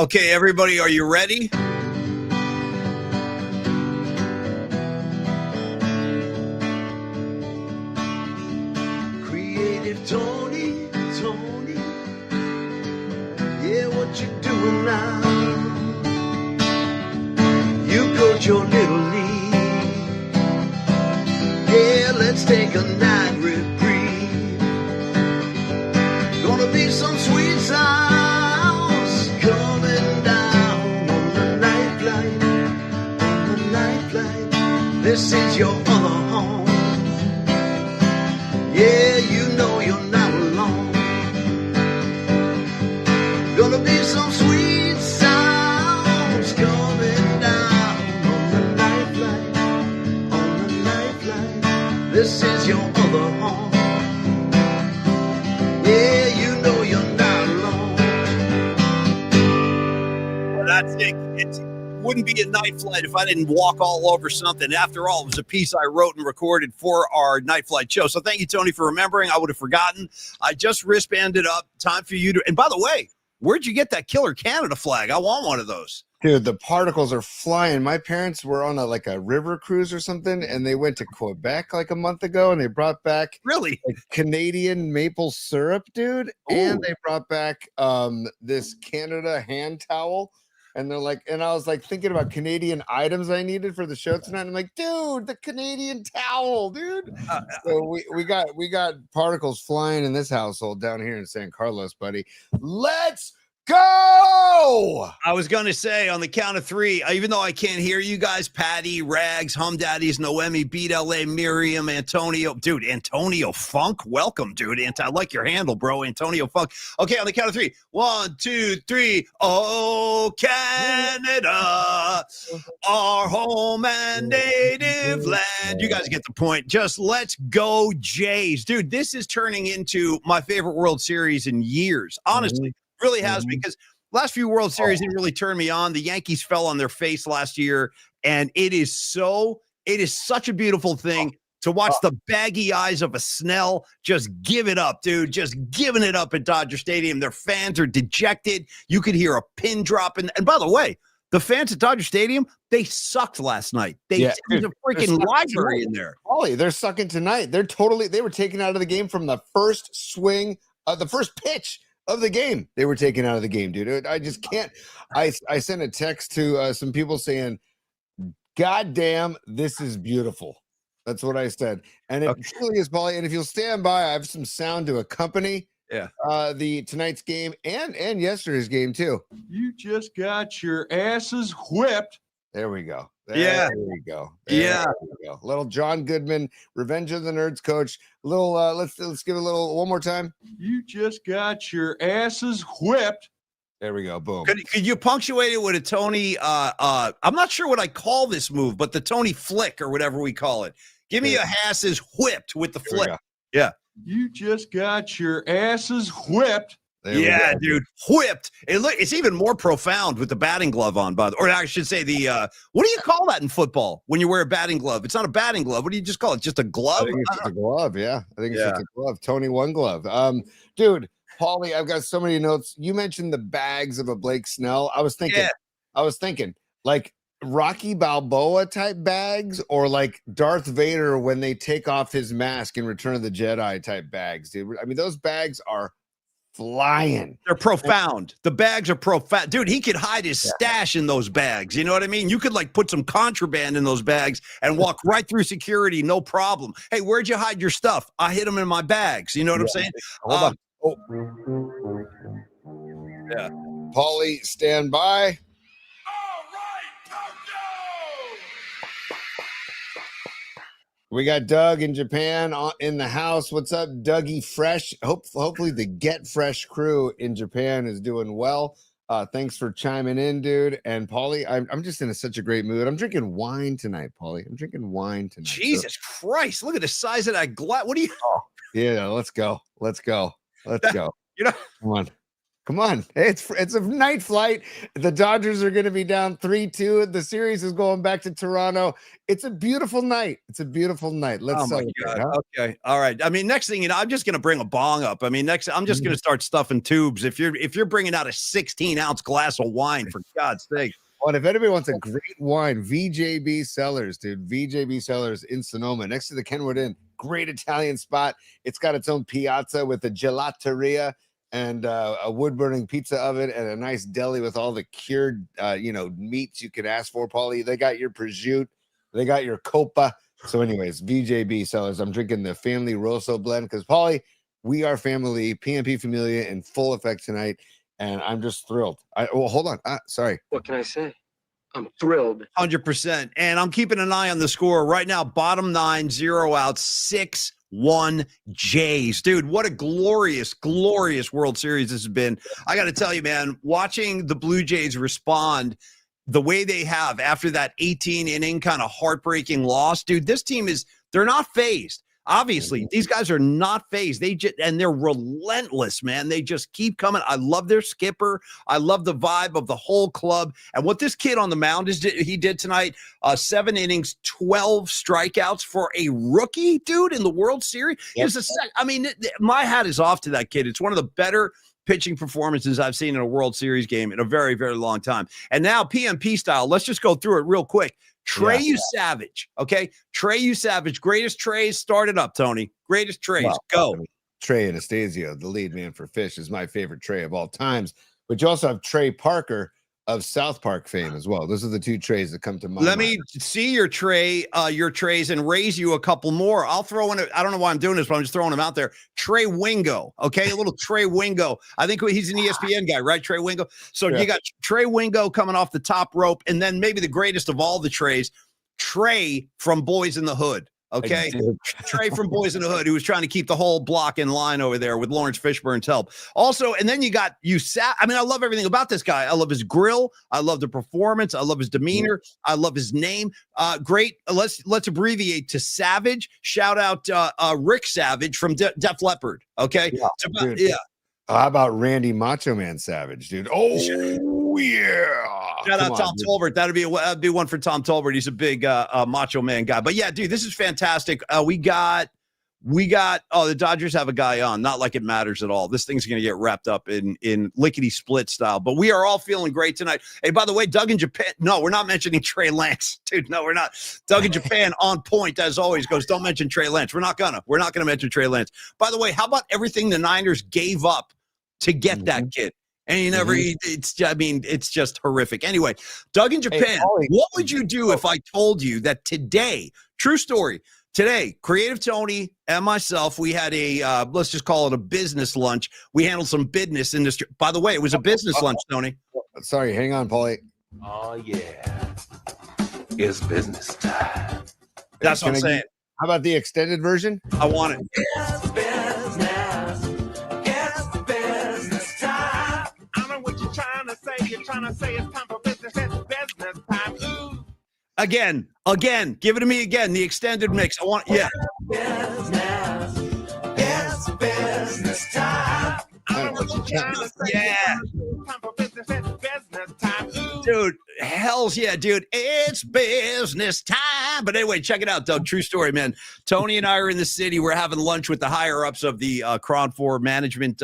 Okay, everybody, are you ready? Creative Tony, yeah, what you doing now? You coach your little league, yeah, let's take a night reprieve. Gonna be some sweet sounds coming down on the night flight, this is your other home. Yeah, you know you're not alone. Gonna be some sweet sounds coming down on the night flight, this is your other home. Yeah, you know you're not alone. Well, that's it. It wouldn't be a night flight if I didn't walk all over something. After all, it was a piece I wrote and recorded for our night flight show. So thank you, Tony, for remembering. I would have forgotten. I just wristbanded up. Time for you to. And by the way, where'd you get that killer Canada flag? I want one of those. Dude, the particles are flying. My parents were on a river cruise or something, and they went to Quebec like a month ago, and they brought back Really Canadian maple syrup, dude. Ooh. And they brought back this Canada hand towel. And they're like, and I was like thinking about Canadian items I needed for the show tonight. I'm like, dude, the Canadian towel, dude. So we got particles flying in this household down here in San Carlos, buddy. Let's go. I was going to say on the count of three, even though I can't hear you guys, Patty, Rags, Hum Daddies, Noemi, Beat LA, Miriam, Antonio. Dude, Antonio Funk. Welcome, dude. I like your handle, bro. Antonio Funk. Okay, on the count of three. 1, 2, 3. Oh, Canada, our home and native land. You guys get the point. Just let's go, Jays. Dude, this is turning into my favorite World Series in years. Honestly. Really has, because last few World Series didn't really turn me on. The Yankees fell on their face last year, and it is such a beautiful thing to watch the baggy eyes of a Snell just give it up, dude. Just giving it up at Dodger Stadium. Their fans are dejected. You could hear a pin drop. And by the way, the fans at Dodger Stadium, they sucked last night. There's a freaking library in there. Ollie, they're sucking tonight. They were taken out of the game from the first swing, the first pitch of the game. They were taken out of the game, dude. I just can't. I sent a text to some people saying, God damn, this is beautiful. That's what I said. And it truly is, Paulie. And if you'll stand by, I have some sound to accompany the tonight's game and yesterday's game too. You just got your asses whipped. There we go. There we go. There we go. Little John Goodman, Revenge of the Nerds coach. Little let's give it a little one more time. You just got your asses whipped. There we go. Boom. Could you punctuate it with a Tony? I'm not sure what I call this move, but the Tony flick or whatever we call it. Give me a asses whipped with the flick. Yeah. You just got your asses whipped. Yeah, dude, whipped. It's even more profound with the batting glove on, or I should say what do you call that in football when you wear a batting glove? It's not a batting glove. What do you just call it? Just a glove? I think it's just a glove. Yeah, I think it's just a glove. Tony One Glove. Dude, Paulie, I've got so many notes. You mentioned the bags of a Blake Snell. I was thinking, like Rocky Balboa type bags, or like Darth Vader when they take off his mask in Return of the Jedi type bags, dude. I mean, those bags are flying. They're profound. The bags are profound. Dude, he could hide his stash in those bags. You know what I mean? You could like put some contraband in those bags and walk right through security, no problem. Hey, where'd you hide your stuff? I hid them in my bags. You know what I'm saying? Hold on. Yeah. Paulie, stand by. We got Doug in Japan in the house. What's up, Dougie Fresh? Hopefully the Get Fresh crew in Japan is doing well. Thanks for chiming in, dude. And Paulie, I'm just in such a great mood. I'm drinking wine tonight, Paulie. I'm drinking wine tonight. Jesus Christ. Look at the size of that glass. What do you... Yeah, let's go. You know, Come on. It's a night flight. The Dodgers are going to be down 3-2. The series is going back to Toronto. It's a beautiful night. Let's Oh my celebrate. God. Huh? Okay. All right. I mean, next thing you know, I'm just going to bring a bong up. I mean, next, I'm just going to start stuffing tubes. If you're bringing out a 16-ounce glass of wine, for God's sake. Well, if anybody wants a great wine, VJB Cellars, dude. VJB Cellars in Sonoma, next to the Kenwood Inn. Great Italian spot. It's got its own piazza with a gelateria and a wood-burning pizza oven and a nice deli with all the cured, meats you could ask for, Paulie. They got your prosciutto. They got your Copa. So anyways, VJB Cellars. I'm drinking the Family Rosso blend because, Paulie, we are family, PNP Familia in full effect tonight. And I'm just thrilled. Hold on. Sorry. What can I say? I'm thrilled. 100%. And I'm keeping an eye on the score right now. Bottom 9, 0 outs, 6-1 Jays. Dude, what a glorious, glorious World Series this has been. I got to tell you, man, watching the Blue Jays respond the way they have after that 18-inning kind of heartbreaking loss, dude, this team they're not phased. Obviously, these guys are not phased. They're relentless, man. They just keep coming. I love their skipper. I love the vibe of the whole club. And what this kid on the mound he did tonight, 7 innings, 12 strikeouts for a rookie, dude, in the World Series. Yep. My hat is off to that kid. It's one of the better pitching performances I've seen in a World Series game in a very, very long time. And now PMP style, let's just go through it real quick. Treyu Savage, okay? Treyu Savage, greatest trays. Start it up, Tony. Greatest trays. Go. Trey Anastasio, the lead man for Fish, is my favorite Trey of all times. But you also have Trey Parker of South Park fame as well. Those are the 2 trays that come to mind. Let me see your trays and raise you a couple more. I'll throw in I don't know why I'm doing this, but I'm just throwing them out there. Trey Wingo, okay? A little Trey Wingo. I think he's an ESPN guy, right? Trey Wingo. So you got Trey Wingo coming off the top rope, and then maybe the greatest of all the trays, Trey from Boys in the Hood. Okay, Trey from Boys in the Hood, who was trying to keep the whole block in line over there with Lawrence Fishburne's help. Also, and then you got I mean, I love everything about this guy. I love his grill. I love the performance. I love his demeanor. I love his name. Great. Let's abbreviate to Savage. Shout out Rick Savage from Def Leppard. Okay, How about Randy Macho Man Savage, dude? Oh yeah. Shout out Tom Tolbert. That'd be one for Tom Tolbert. He's a big Macho Man guy. But yeah, dude, this is fantastic. We got the Dodgers have a guy on. Not like it matters at all. This thing's gonna get wrapped up in lickety split style. But we are all feeling great tonight. Hey, by the way, Doug in Japan. No, we're not mentioning Trey Lance, dude. No, we're not. Doug in Japan on point as always goes. Don't mention Trey Lance. We're not gonna mention Trey Lance. By the way, how about everything the Niners gave up to get that kid? And you never, it's just horrific. Anyway, Doug in Japan, what would you do if I told you that today, true story, today, Creative Tony and myself, we had a, let's just call it a business lunch. We handled some business industry. By the way, it was a business lunch, Tony. Sorry, hang on, Paulie. Oh, yeah. It's business time. That's what I'm saying. How about the extended version? I want it. It's business. It's business time. I know what you're trying to say. You're trying to say it's time for business. It's business time. Ooh. Again, give it to me again. The extended mix. I want, yeah. Business. It's business time. I know what you're trying to say. Yeah. It's time for business. It's business time. Ooh. Dude, hell's yeah, dude. It's business time. But anyway, check it out, Doug. True story, man. Tony and I are in the city. We're having lunch with the higher ups of the Cron 4 management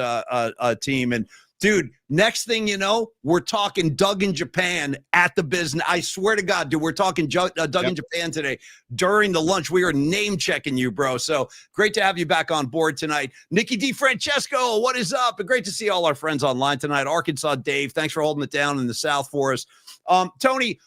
team. And dude, next thing you know, we're talking Doug in Japan at the business. I swear to God, dude, we're talking Doug in Japan today. During the lunch, we are name checking you, bro. So great to have you back on board tonight. Nikki DiFrancesco, what is up? And great to see all our friends online tonight. Arkansas Dave, thanks for holding it down in the South for us. Tony,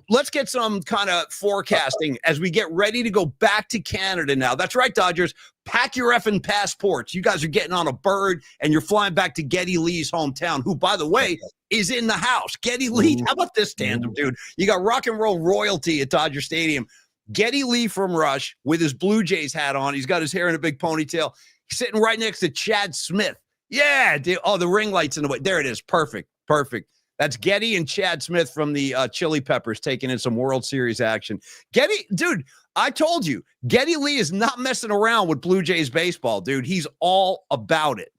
let's get some kind of forecasting as we get ready to go back to Canada now. That's right, Dodgers. Pack your effing passports. You guys are getting on a bird and you're flying back to Geddy Lee's hometown, who, by the way, is in the house. Geddy Lee, how about this tandem, dude? You got rock and roll royalty at Dodger Stadium. Geddy Lee from Rush with his Blue Jays hat on. He's got his hair in a big ponytail. He's sitting right next to Chad Smith. Yeah, dude. Oh, the ring light's in the way. There it is. Perfect. That's Geddy and Chad Smith from the Chili Peppers taking in some World Series action. Geddy, dude, I told you, Geddy Lee is not messing around with Blue Jays baseball, dude. He's all about it.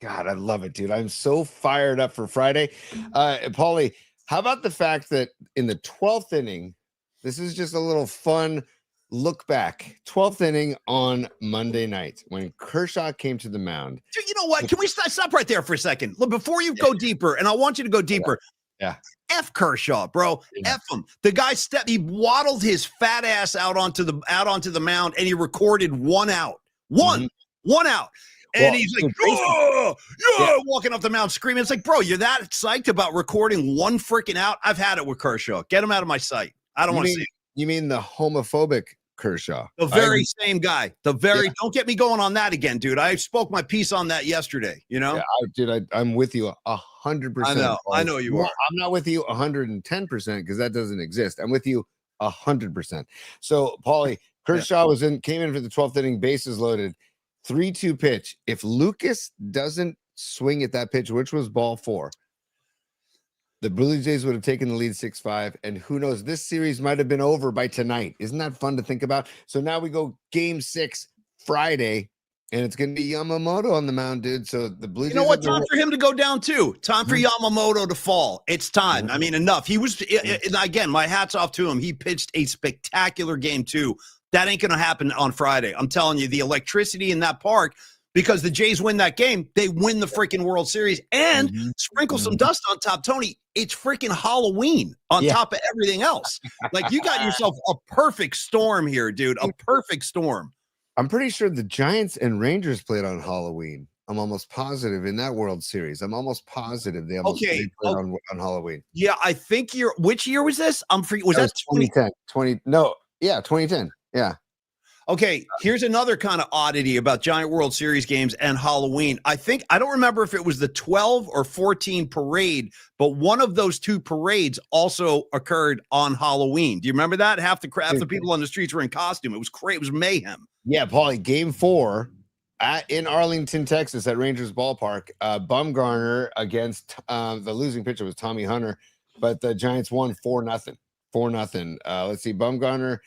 God, I love it, dude. I'm so fired up for Friday. Paulie, how about the fact that in the 12th inning, this is just a little fun look back. 12th inning on Monday night when Kershaw came to the mound. Dude, you know what? Can we stop right there for a second? Look, before you go deeper, and I want you to go deeper. Yeah. F Kershaw, bro. Yeah. F him. The guy he waddled his fat ass out onto the mound, and he recorded one out. One out. And he's like, walking up the mound screaming. It's like, bro, you're that psyched about recording one freaking out? I've had it with Kershaw. Get him out of my sight. I don't want to see it. You mean the homophobic Kershaw? The very same guy. Don't get me going on that again, dude. I spoke my piece on that yesterday, you know? Yeah, I'm with you 100%. I know you are. I'm not with you 110% because that doesn't exist. I'm with you 100%. So, Paulie, Kershaw came in for the 12th inning, bases loaded, 3-2 pitch. If Lucas doesn't swing at that pitch, which was ball 4, the Blue Jays would have taken the lead 6-5, and who knows, this series might have been over by tonight. Isn't that fun to think about? So now we go game 6 Friday, and it's going to be Yamamoto on the mound, dude. So the Blue Jays. You know what? Time for him to go down too. Time for Yamamoto to fall. It's time. I mean, enough. He was, and again, my hat's off to him. He pitched a spectacular game too. That ain't going to happen on Friday. I'm telling you, the electricity in that park, because the Jays win that game, they win the freaking World Series and sprinkle some dust on top. Tony, it's freaking Halloween on top of everything else. Like, you got yourself a perfect storm here, dude. A perfect storm. I'm pretty sure the Giants and Rangers played on Halloween. I'm almost positive in that World Series. I'm almost positive they played on Halloween. Yeah, I think which year was this? I'm free. Was that 2010? 2010. Yeah. Okay, here's another kind of oddity about Giant World Series games and Halloween. I don't remember if it was the 12 or 14 parade, but one of those two parades also occurred on Halloween. Do you remember that? Half the people on the streets were in costume. It was crazy. It was mayhem. Yeah, Paulie, game 4 in Arlington, Texas at Rangers Ballpark. Bumgarner against the losing pitcher was Tommy Hunter, but the Giants won 4-0. 4-0. Let's see, Bumgarner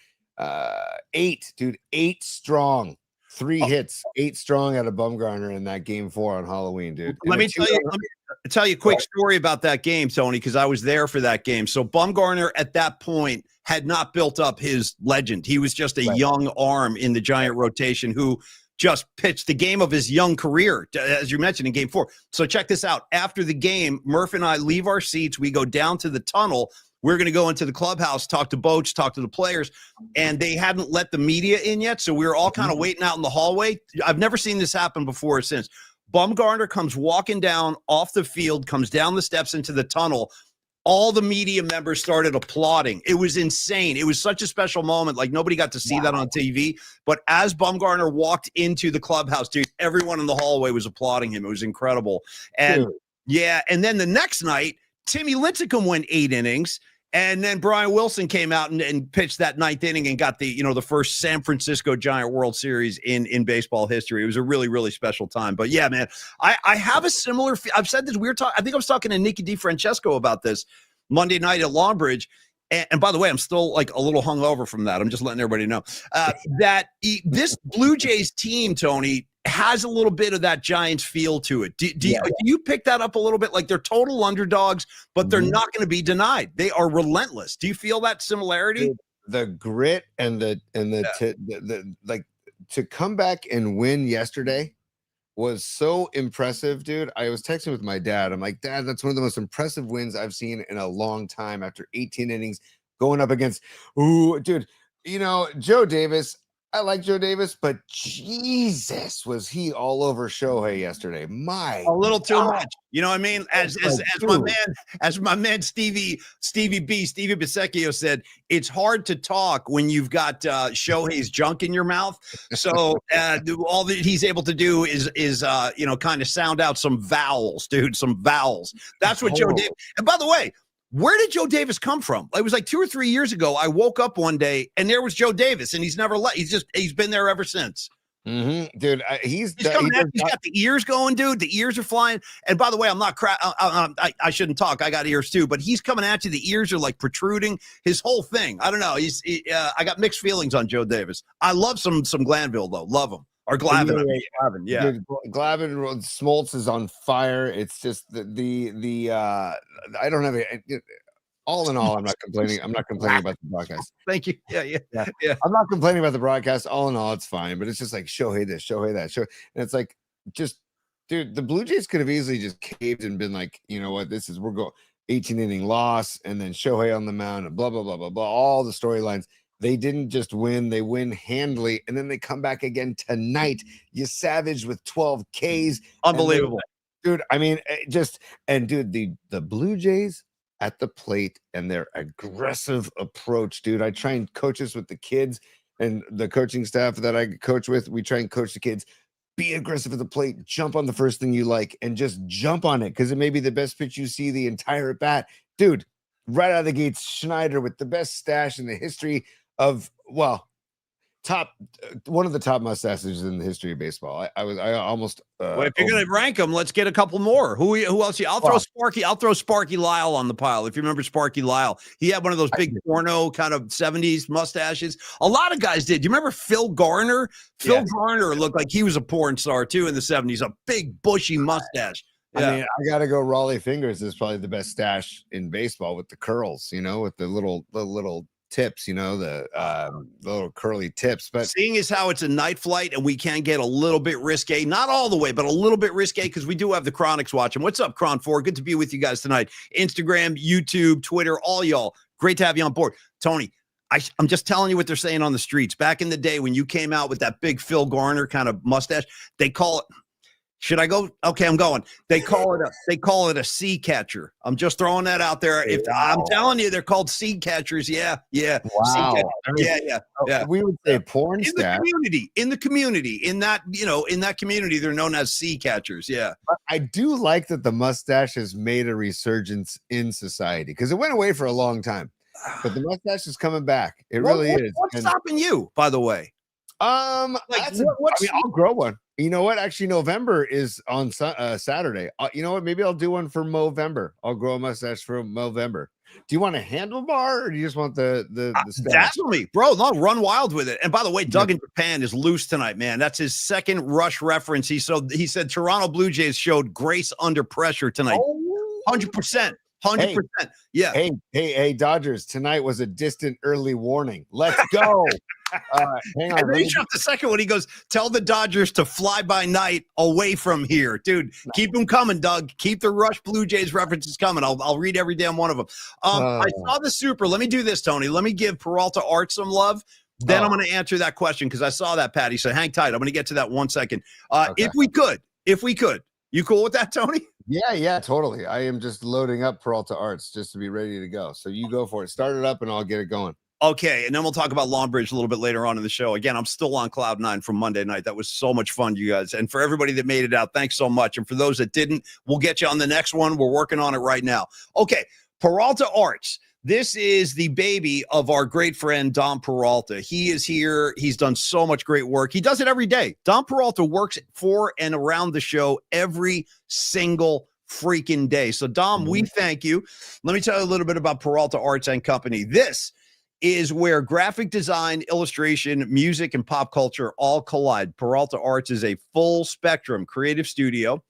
8 strong, 3 hits, 8 strong out of Bumgarner in that game 4 on Halloween, dude. Let me tell you a quick story about that game, Tony, because I was there for that game. So Bumgarner at that point had not built up his legend. He was just a young arm in the Giant rotation who just pitched the game of his young career, as you mentioned, in game 4. So check this out. After the game, Murph and I leave our seats. We go down to the tunnel. We're going to go into the clubhouse, talk to Boach, talk to the players, and they hadn't let the media in yet, so we were all kind of waiting out in the hallway. I've never seen this happen before or since. Bumgarner comes walking down off the field, comes down the steps into the tunnel. All the media members started applauding. It was insane. It was such a special moment. Like, nobody got to see that on TV. But as Bumgarner walked into the clubhouse, dude, everyone in the hallway was applauding him. It was incredible. And and then the next night, Timmy Lincecum went 8 innings, and then Brian Wilson came out and pitched that 9th inning and got the first San Francisco Giant World Series in baseball history. It was a really, really special time. But yeah, man, I have a similar. I've said this. I think I was talking to Nicky DiFrancesco about this Monday night at Longbridge. And by the way, I'm still like a little hungover from that. I'm just letting everybody know that this Blue Jays team, Tony, has a little bit of that Giants feel to it. Do you pick that up a little bit? Like, they're total underdogs, but they're not going to be denied. They are relentless. Do you feel that similarity? The grit and the to come back and win yesterday was so impressive, dude. I was texting with my dad. I'm like, Dad, that's one of the most impressive wins I've seen in a long time after 18 innings going up against, dude, Joe Davis. I like Joe Davis, but Jesus, was he all over Shohei yesterday? A little too much. You know what I mean? As my man Stevie Bisecchio said, it's hard to talk when you've got Shohei's junk in your mouth. So all that he's able to do is kind of sound out some vowels, dude. Some vowels. That's what Joe Davis. And by the way, where did Joe Davis come from? It was like 2 or 3 years ago. I woke up one day and there was Joe Davis, and he's never left. He's been there ever since. Dude, he's coming out. He's got the ears going, dude. The ears are flying. And by the way, I'm not I shouldn't talk. I got ears too, but he's coming at you. The ears are like protruding. His whole thing. I don't know. I got mixed feelings on Joe Davis. I love some Glanville though. Love him. Or Glavin. I mean, Glavin, yeah. Dude, Glavin Smoltz is on fire. It's just the I don't have it. All in all, I'm not complaining. I'm not complaining about the broadcast. Thank you. Yeah. Yeah. I'm not complaining about the broadcast. All in all, it's fine. But it's just like Shohei this, Shohei that, and it's like just, dude, the Blue Jays could have easily just caved and been like, you know what, we're going 18-inning loss, and then Shohei on the mound, and blah blah blah blah blah. All the storylines. They didn't just win; they win handily, and then they come back again tonight. You savage with 12 Ks, Unbelievable, dude. I mean, dude, the Blue Jays at the plate and their aggressive approach, dude. I try and coach this with the kids and the coaching staff that I coach with. We try and coach the kids. Be aggressive at the plate, jump on the first thing you like, and just jump on it because it may be the best pitch you see the entire at bat, dude. Right out of the gates, Schneider with the best stash in the history of, well, one of the top mustaches in the history of baseball. I almost. Well, if you're going to rank them, let's get a couple more. Who else? I'll throw Sparky Lyle on the pile. If you remember Sparky Lyle, he had one of those big porno kind of 70s mustaches. A lot of guys did. Do you remember Phil Garner? Phil Garner looked like he was a porn star too in the 70s. A big bushy mustache. Yeah. I mean, I gotta go. Raleigh Fingers is probably the best stash in baseball with the curls. You know, with the little tips, you know, the little curly tips. But seeing as how it's a night flight and we can get a little bit risque, not all the way, but a little bit risque because we do have the Chronics watching. What's up, Cron 4? Good to be with you guys tonight. Instagram, YouTube, Twitter, all y'all. Great to have you on board. Tony, I'm just telling you what they're saying on the streets. Back in the day when you came out with that big Phil Garner kind of mustache, they call it. Should I go? Okay, I'm going. They call it a sea catcher. I'm just throwing that out there. If I'm telling you, they're called sea catchers. Yeah. Wow. Yeah. We would say porn stash. In the community, in that community, they're known as sea catchers. Yeah. But I do like that the mustache has made a resurgence in society because it went away for a long time, but the mustache is coming back. It really is. What's stopping you, by the way? I'll grow one. You know what? Actually, November is on Saturday. You know what? Maybe I'll do one for Movember. I'll grow a mustache for Movember. Do you want a handlebar or do you just want the dazzle me, bro? No, run wild with it. And by the way, Doug in Japan is loose tonight, man. That's his second Rush reference. He said Toronto Blue Jays showed grace under pressure tonight. 100%. 100%. Yeah. Hey, Dodgers. Tonight was a distant early warning. Let's go. Hang on. And then he dropped the second one. He goes, tell the Dodgers to fly by night away from here. Dude, keep them coming, Doug. Keep the Rush Blue Jays references coming. I'll read every damn one of them. I saw the super. Let me do this, Tony. Let me give Peralta Art some love. Then I'm going to answer that question because I saw that, Patty. So hang tight. I'm going to get to that 1 second. Okay. If we could. You cool with that, Tony? Yeah, totally. I am just loading up Peralta Arts just to be ready to go. So you go for it. Start it up and I'll get it going. Okay, and then we'll talk about Longbridge a little bit later on in the show. Again, I'm still on Cloud 9 from Monday night. That was so much fun, you guys. And for everybody that made it out, thanks so much. And for those that didn't, we'll get you on the next one. We're working on it right now. Okay, Peralta Arts. This is the baby of our great friend, Dom Peralta. He is here. He's done so much great work. He does it every day. Dom Peralta works for and around the show every single freaking day. So, Dom, we thank you. Let me tell you a little bit about Peralta Arts and Company. This is where graphic design, illustration, music, and pop culture all collide. Peralta Arts is a full spectrum creative studio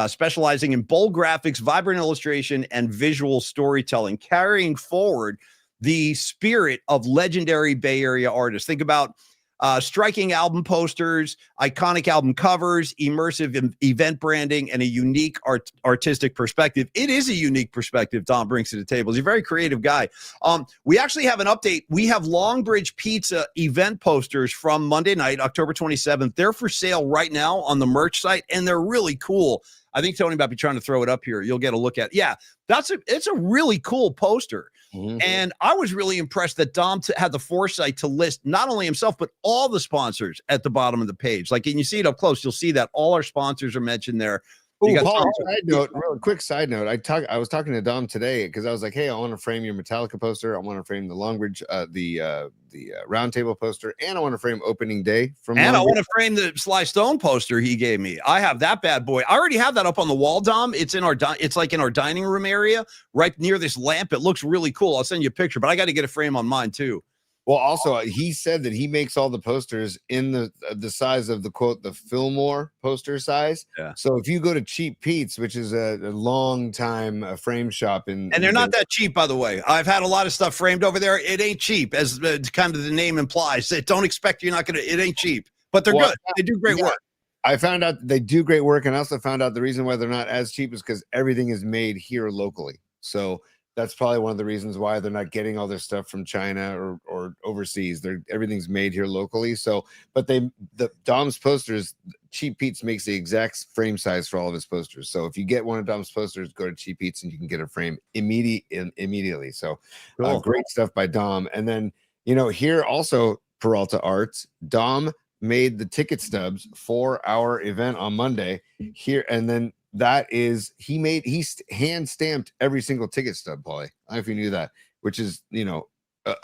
specializing in bold graphics, vibrant illustration, and visual storytelling, carrying forward the spirit of legendary Bay Area artists. Think about striking album posters, iconic album covers, immersive event branding, and a unique artistic perspective. It is a unique perspective Dom brings to the table. He's a very creative guy. We actually have an update. We have Longbridge Pizza event posters from Monday night, October 27th. They're for sale right now on the merch site, and they're really cool. I think Tony might be trying to throw it up here. You'll get a look at it. Yeah, it's a really cool poster. Mm-hmm. And I was really impressed that Dom had the foresight to list not only himself, but all the sponsors at the bottom of the page. Like, and you see it up close, you'll see that all our sponsors are mentioned there. Paul, real quick side note. I was talking to Dom today because I was like, hey, I want to frame your Metallica poster. I want to frame the Longbridge, the roundtable poster, and I want to frame opening day from. And Longbridge. I want to frame the Sly Stone poster he gave me. I have that bad boy. I already have that up on the wall, Dom. It's in it's like in our dining room area, right near this lamp. It looks really cool. I'll send you a picture, but I got to get a frame on mine too. Well, also he said that he makes all the posters in the size of the quote the Fillmore poster size. Yeah. So if you go to Cheap Pete's, which is a long time frame shop And they're not that cheap, by the way. I've had a lot of stuff framed over there. It ain't cheap, as kind of the name implies. Don't expect you're not going to. It ain't cheap, but they're good. They do great work. I found out they do great work, and I also found out the reason why they're not as cheap is because everything is made here locally. So that's probably one of the reasons why they're not getting all their stuff from China or overseas. Everything's made here locally. So, but the Dom's posters, Cheap Pete's makes the exact frame size for all of his posters. So if you get one of Dom's posters, go to Cheap Pete's and you can get a frame immediately. So Cool. great stuff by Dom. And then here also Peralta Arts, Dom made the ticket stubs for our event on Monday here, and then he hand stamped every single ticket stub, Paulie. I don't know if you knew that, which is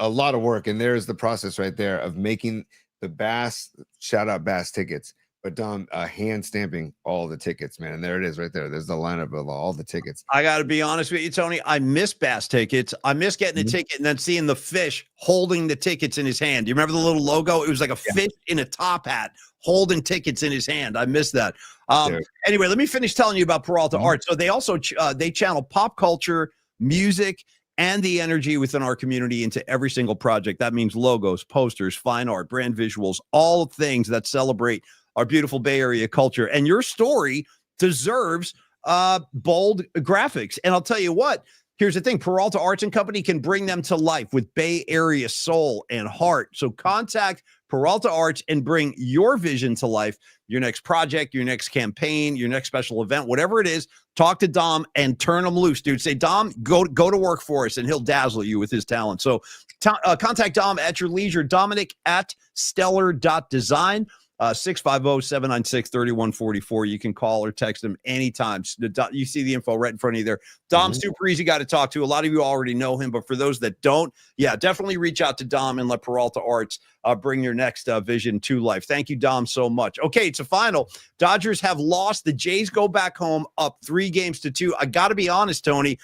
a lot of work. And there's the process right there of making the Bass shout out Bass tickets. But Dom hand stamping all the tickets, man. And there it is right there. There's the lineup of all the tickets. I got to be honest with you, Tony. I miss Bass tickets. I miss getting a ticket and then seeing the fish holding the tickets in his hand. Do you remember the little logo? It was like a fish in a top hat holding tickets in his hand. I miss that. Anyway, let me finish telling you about Peralta Art. So they also they channel pop culture, music, and the energy within our community into every single project. That means logos, posters, fine art, brand visuals, all things that celebrate our beautiful Bay Area culture. And your story deserves bold graphics. And I'll tell you what, here's the thing. Peralta Arts and Company can bring them to life with Bay Area soul and heart. So contact Peralta Arts and bring your vision to life. Your next project, your next campaign, your next special event, whatever it is, talk to Dom and turn him loose, dude. Say, Dom, go to work for us, and he'll dazzle you with his talent. So contact Dom at your leisure, Dominic at stellar.design. 650-796-3144. You can call or text him anytime. You see the info right in front of you there. Dom's super easy guy to talk to. A lot of you already know him, but for those that don't, definitely reach out to Dom and let Peralta Arts bring your next vision to life. Thank you, Dom, so much. Okay, it's a final. Dodgers have lost. The Jays go back home up 3-2. I got to be honest, Tony.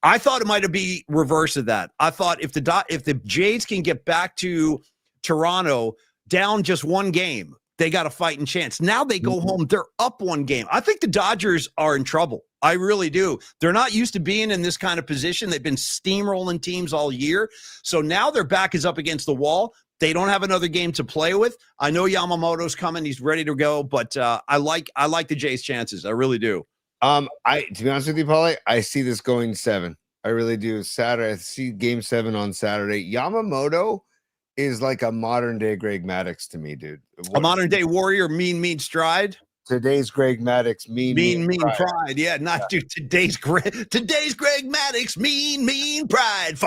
I thought it might have been reverse of that. I thought if the Jays can get back to Toronto down just one game, they got a fighting chance. Now they go home, they're up one game. I think the Dodgers are in trouble. I really do. They're not used to being in this kind of position. They've been steamrolling teams all year. So now their back is up against the wall. They don't have another game to play with. I know Yamamoto's coming. He's ready to go, but I like the Jays' chances. I really do. To be honest with you, Paulie, I see this going 7. I really do. Saturday, I see game 7 on Saturday. Yamamoto is like a modern day Greg Maddux to me, dude. A modern day warrior, mean stride. Today's Greg Maddux, mean pride. Yeah, not dude. Today's Greg Maddux, mean pride.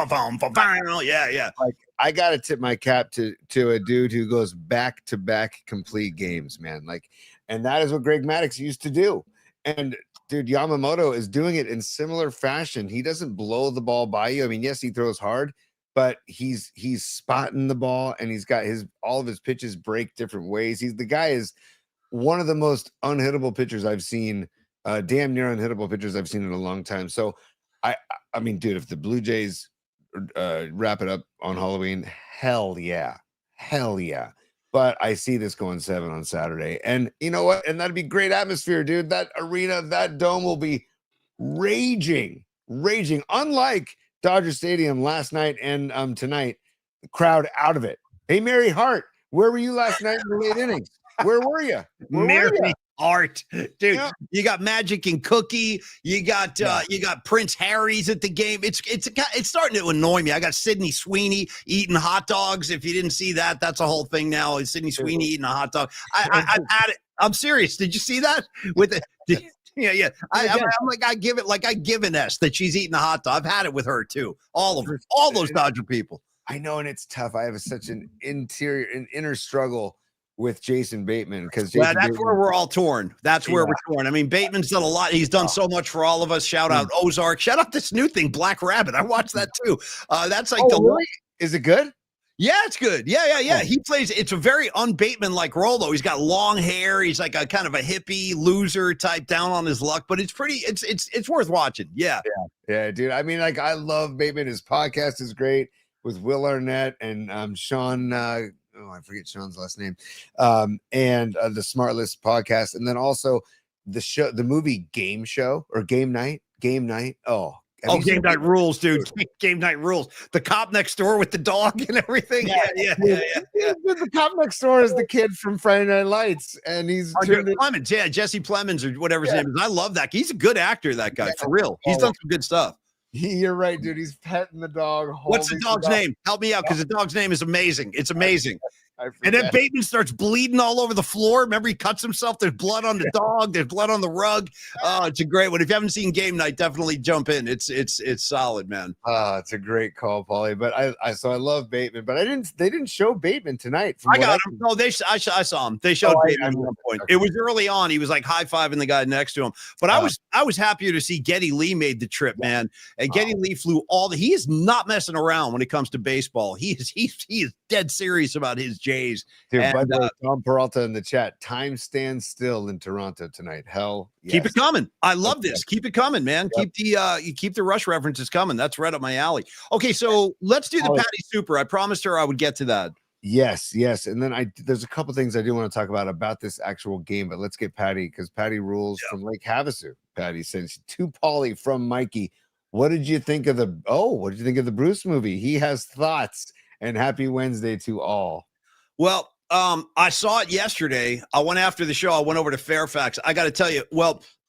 Yeah. Like I gotta tip my cap to a dude who goes back to back complete games, man. Like, and that is what Greg Maddux used to do. And dude, Yamamoto is doing it in similar fashion. He doesn't blow the ball by you. I mean, yes, he throws hard, but he's spotting the ball, and he's got all of his pitches break different ways. The guy is one of the most unhittable pitchers I've seen, damn near unhittable pitchers I've seen in a long time. So I mean, dude, if the Blue Jays wrap it up on Halloween, hell yeah. But I see this going 7 on Saturday, and you know what? And that'd be great atmosphere, dude. That arena, that dome will be raging. Unlike Dodger Stadium last night and tonight, the crowd out of it. Hey, Mary Hart, where were you last night in the late innings? Where were you? Mary Hart, dude. Yeah. You got Magic and Cookie. You got Prince Harry's at the game. It's starting to annoy me. I got Sydney Sweeney eating hot dogs. If you didn't see that, that's a whole thing now. Is Sydney Sweeney eating a hot dog? I've had it. I'm serious. Did you see that with it? Yeah. I'm like, I give an S that she's eating a hot dog. I've had it with her too. All those Dodger people. I know, and it's tough. I have such an inner struggle with Jason Bateman because that's where we're all torn. That's where we're torn. I mean, Bateman's done a lot. He's done so much for all of us. Shout out Ozark. Shout out this new thing, Black Rabbit. I watched that too. That's like really? Is it good? Yeah, it's good. Yeah. He plays. It's a very un-Bateman like role though. He's got long hair. He's like a kind of a hippie loser type, down on his luck. But it's pretty. It's worth watching. Yeah, dude. I mean, like I love Bateman. His podcast is great. with Will Arnett and Sean. I forget Sean's last name. And the Smart List podcast, and then also the movie Game Show or Game Night. Oh, Game Night rules, dude. Game Night rules. The cop next door with the dog and everything. Yeah. The cop next door is the kid from Friday Night Lights, and he's Plemons. Yeah, Jesse Plemons or whatever his name is. I love that. He's a good actor, that guy, for real. He's done some good stuff. You're right, dude. He's petting the dog. What's the dog's name? Help me out, because the dog's name is amazing. It's amazing. And then Bateman starts bleeding all over the floor. Remember, he cuts himself. There's blood on the dog. There's blood on the rug. Oh, it's a great one. If you haven't seen Game Night, definitely jump in. It's solid, man. It's a great call, Paulie. But I love Bateman, but they didn't show Bateman tonight. I got him. No, I saw him. They showed Bateman at one point. Okay. It was early on. He was like high-fiving the guy next to him. But I was happier to see Geddy Lee made the trip, man. And Geddy Lee flew he is not messing around when it comes to baseball. He is dead serious about his Jays. Dude, Tom Peralta in the chat. Time stands still in Toronto tonight. Hell, yes. Keep it coming. I love this. Keep it coming, man. Yep. Keep the Rush references coming. That's right up my alley. Okay, so let's do the Patty Super. I promised her I would get to that. Yes. And then there's a couple things I do want to talk about this actual game, but let's get Patty, because Patty rules from Lake Havasu. Patty sends to Paulie from Mikey. What did you think of the Bruce movie? He has thoughts, and happy Wednesday to all. Well, I saw it yesterday. I went after the show. I went over to Fairfax. I got to tell you,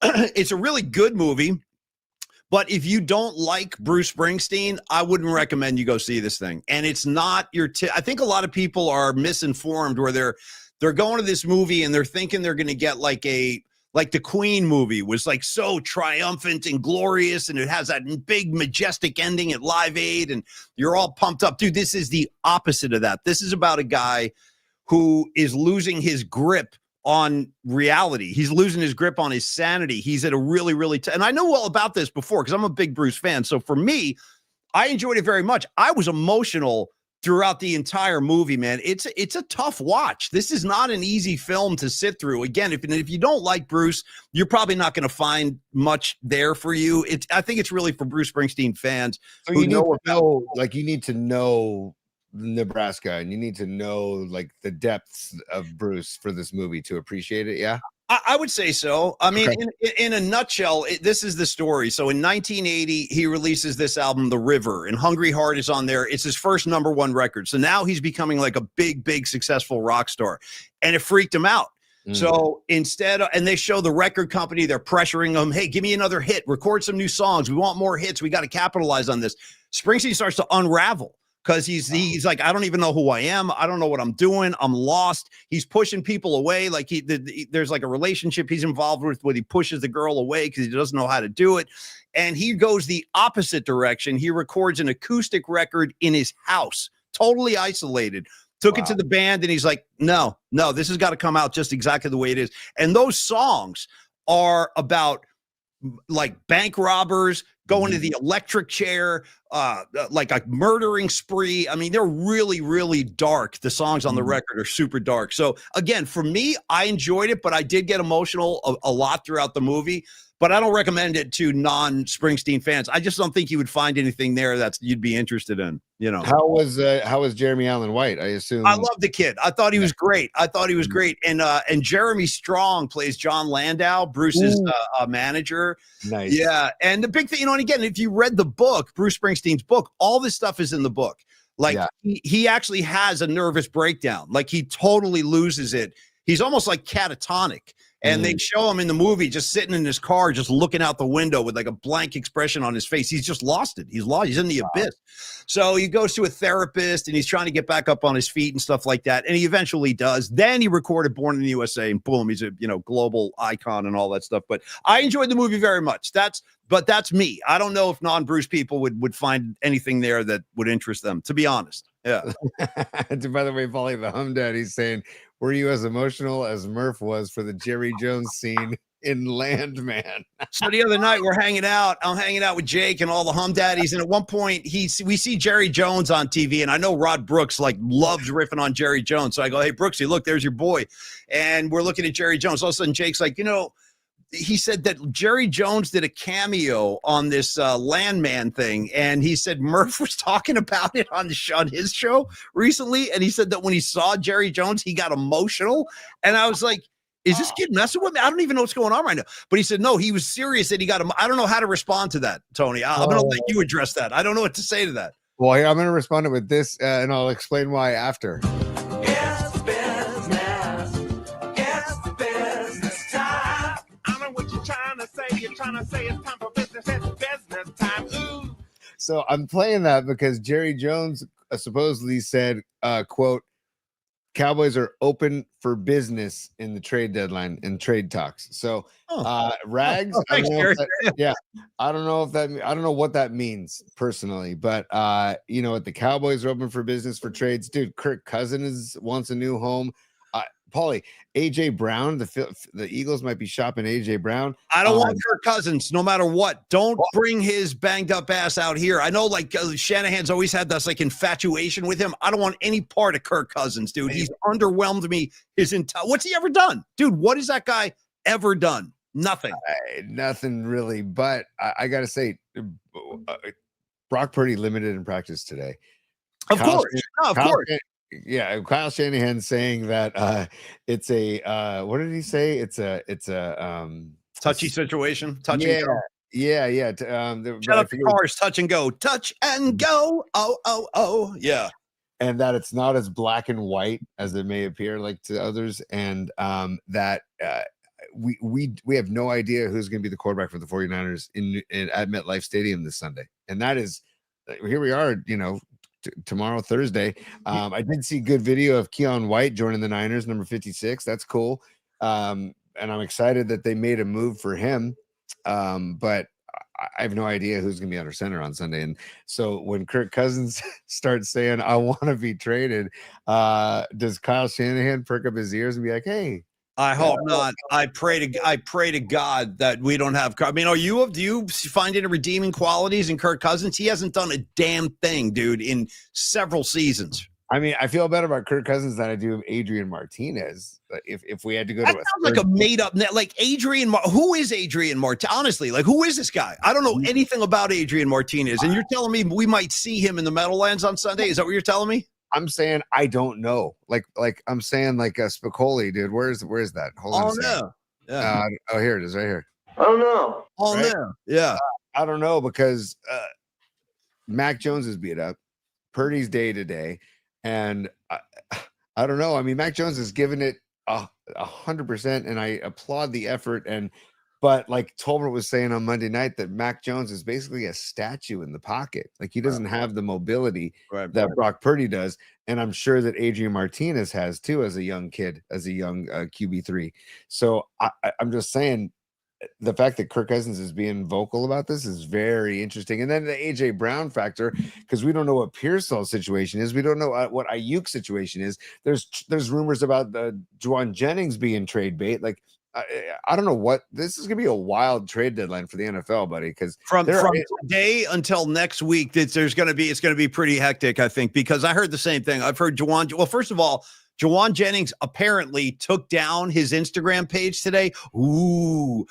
it's a really good movie, but if you don't like Bruce Springsteen, I wouldn't recommend you go see this thing. And it's not I think a lot of people are misinformed, where they're going to this movie and they're thinking they're going to get like the Queen movie was like so triumphant and glorious, and it has that big majestic ending at Live Aid, and you're all pumped up. Dude, this is the opposite of that. This is about a guy who is losing his grip on reality. He's losing his grip on his sanity. He's at a really, really and I know all about this before because I'm a big Bruce fan. So for me, I enjoyed it very much. I was emotional throughout the entire movie, man. It's a tough watch. This is not an easy film to sit through. Again, if you don't like Bruce, you're probably not going to find much there for you. I think it's really for Bruce Springsteen fans. So you need to know Nebraska, and you need to know like the depths of Bruce for this movie to appreciate it. Yeah. I would say so. I mean, in a nutshell, this is the story. So in 1980, he releases this album, The River, and Hungry Heart is on there. It's his first #1 record. So now he's becoming like a big successful rock star, and it freaked him out. So and they show the record company, they're pressuring him. Hey, give me another hit, record some new songs. We want more hits. We got to capitalize on this. Springsteen starts to unravel. Because he's like, I don't even know who I am. I don't know what I'm doing. I'm lost. He's pushing people away. Like there's like a relationship he's involved with where he pushes the girl away because he doesn't know how to do it. And he goes the opposite direction. He records an acoustic record in his house, totally isolated. Took it to the band, and he's like, no, this has got to come out just exactly the way it is. And those songs are about like bank robbers, going to the electric chair, like a murdering spree. I mean, they're really, really dark. The songs on the record are super dark. So again, for me, I enjoyed it, but I did get emotional a lot throughout the movie. But I don't recommend it to non-Springsteen fans. I just don't think you would find anything there that you'd be interested in. You know, how was Jeremy Allen White? I assume I love the kid. I thought he was great. And Jeremy Strong plays John Landau, Bruce's manager. Nice. Yeah, and the big thing, and again, if you read the book, Bruce Springsteen's book, all this stuff is in the book. Like he actually has a nervous breakdown. Like he totally loses it. He's almost like catatonic. And they show him in the movie just sitting in his car, just looking out the window with like a blank expression on his face. He's just lost it. He's lost. He's in the abyss. So he goes to a therapist, and he's trying to get back up on his feet and stuff like that. And he eventually does. Then he recorded Born in the USA, and boom, he's a global icon and all that stuff. But I enjoyed the movie very much. That's me. I don't know if non-Bruce people would find anything there that would interest them, to be honest. Yeah. By the way, Paulie, the Hum Daddy's saying, were you as emotional as Murph was for the Jerry Jones scene in Landman? So the other night we're hanging out. I'm hanging out with Jake and all the Hum Daddies, and at one point we see Jerry Jones on TV, and I know Rod Brooks like loves riffing on Jerry Jones. So I go, hey Brooksy, look, there's your boy, and we're looking at Jerry Jones. All of a sudden Jake's like, he said that Jerry Jones did a cameo on this Landman thing, and he said Murph was talking about it on his show recently, and he said that when he saw Jerry Jones, he got emotional, and I was like, is this kid messing with me? I don't even know what's going on right now. But he said, no, he was serious that he got him. I don't know how to respond to that, Tony. I'm going to let you address that. I don't know what to say to that. Well, here, I'm going to respond with this, and I'll explain why after. It's business. It's business time. I know what you're trying to say. You're trying to say it's time for business. It's business time. Ooh. So I'm playing that because Jerry Jones supposedly said, quote, Cowboys are open for business in the trade deadline and trade talks. So Rags, I don't know I don't know what that means personally, but you know what, the Cowboys are open for business for trades. Dude, Kirk Cousins wants a new home. Paulie, AJ Brown, the Eagles might be shopping AJ Brown. I don't want Kirk Cousins, no matter what. Don't bring his banged up ass out here. I know, like Shanahan's always had this like infatuation with him. I don't want any part of Kirk Cousins, dude. He's underwhelmed me his entire. What's he ever done, dude? What has that guy ever done? Nothing. Nothing really. But I gotta say, Brock Purdy limited in practice today. Of course. Yeah, Kyle Shanahan saying that it's a what did he say? It's a touchy situation. Touch yeah, and go. Yeah. Shut up the cars, touch and go. Touch and go. Oh. Yeah. And that it's not as black and white as it may appear like to others, and that we have no idea who's going to be the quarterback for the 49ers at MetLife Stadium this Sunday. And that is here we are, you know, tomorrow, Thursday. I did see good video of Keion White joining the Niners, number 56. That's cool. And I'm excited that they made a move for him. But I have no idea who's going to be under center on Sunday. And so when Kirk Cousins starts saying, I want to be traded, does Kyle Shanahan perk up his ears and be like, hey, I hope not. I pray to God that we don't have. I mean, do you find any redeeming qualities in Kirk Cousins? He hasn't done a damn thing, dude, in several seasons. I mean, I feel better about Kirk Cousins than I do of Adrian Martinez. If we had to go that to sounds like a made up, like Adrian. Who is Adrian Martinez? Honestly, like who is this guy? I don't know anything about Adrian Martinez, and you're telling me we might see him in the Meadowlands on Sunday? Is that what you're telling me? I'm saying I don't know. Like I'm saying like Spicoli, dude. Where's that? Hold on. Yeah. Oh, here it is, right here. I don't know. Oh Right? no. Yeah. I don't know because Mac Jones is beat up. Purdy's day to day, and I don't know. I mean, Mac Jones has given it 100%, and I applaud the effort. But like Tolbert was saying on Monday night, that Mac Jones is basically a statue in the pocket. Like he doesn't have the mobility that Brock Purdy does. And I'm sure that Adrian Martinez has too, as a young kid, as a young QB3. So I'm just saying the fact that Kirk Cousins is being vocal about this is very interesting. And then the AJ Brown factor, because we don't know what Pearsall's situation is. We don't know what Ayuk's situation is. There's rumors about the Juwan Jennings being trade bait. Like, I don't know what this is going to be a wild trade deadline for the NFL, buddy. Because from today until next week, it's going to be pretty hectic, I think, because I heard the same thing. I've heard well, first of all, Juwan Jennings apparently took down his Instagram page today. Ooh.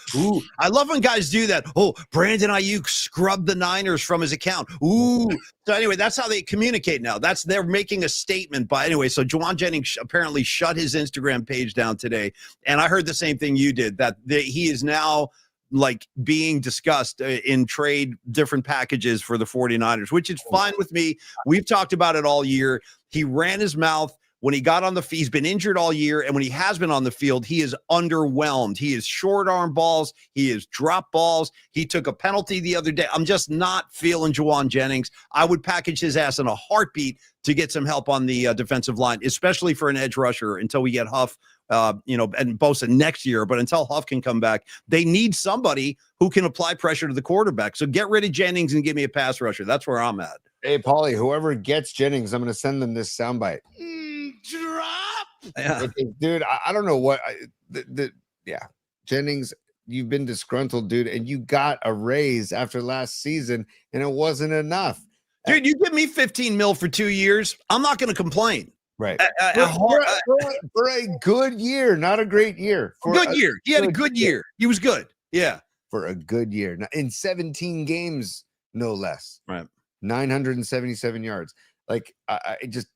I love when guys do that. Oh, Brandon Ayuk scrubbed the Niners from his account. Ooh. So anyway, that's how they communicate now. They're making a statement. But anyway, so Juwan Jennings apparently shut his Instagram page down today. And I heard the same thing you did, that he is now like being discussed in trade different packages for the 49ers, which is fine with me. We've talked about it all year. He ran his mouth. When he got on the field, he's been injured all year. And when he has been on the field, he is underwhelmed. He is short arm balls. He is drop balls. He took a penalty the other day. I'm just not feeling Juwan Jennings. I would package his ass in a heartbeat to get some help on the defensive line, especially for an edge rusher until we get Huff, and Bosa next year. But until Huff can come back, they need somebody who can apply pressure to the quarterback. So get rid of Jennings and give me a pass rusher. That's where I'm at. Hey, Paulie, whoever gets Jennings, I'm going to send them this soundbite. Drop. Yeah. Okay, dude, I don't know what Jennings, you've been disgruntled, dude, and you got a raise after last season, and it wasn't enough. Dude, you give me $15 million for 2 years, I'm not going to complain. Right. For a good year, not a great year. Good year. He had a good year. He was good. Yeah. For a good year. In 17 games, no less. Right. 977 yards. Like, I just,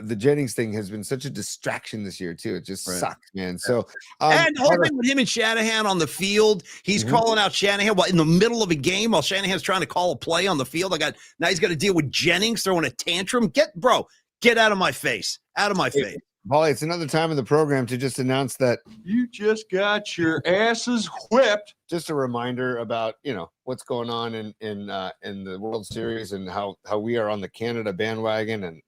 the Jennings thing has been such a distraction this year too. It just sucks, man. So, and the whole thing with him and Shanahan on the field, he's calling out Shanahan in the middle of a game while Shanahan's trying to call a play on the field. Now he's got to deal with Jennings throwing a tantrum. Get out of my face. Out of my face. Paulie, it's another time in the program to just announce that you just got your asses whipped. Just a reminder about, what's going on in the World Series and how we are on the Canada bandwagon. And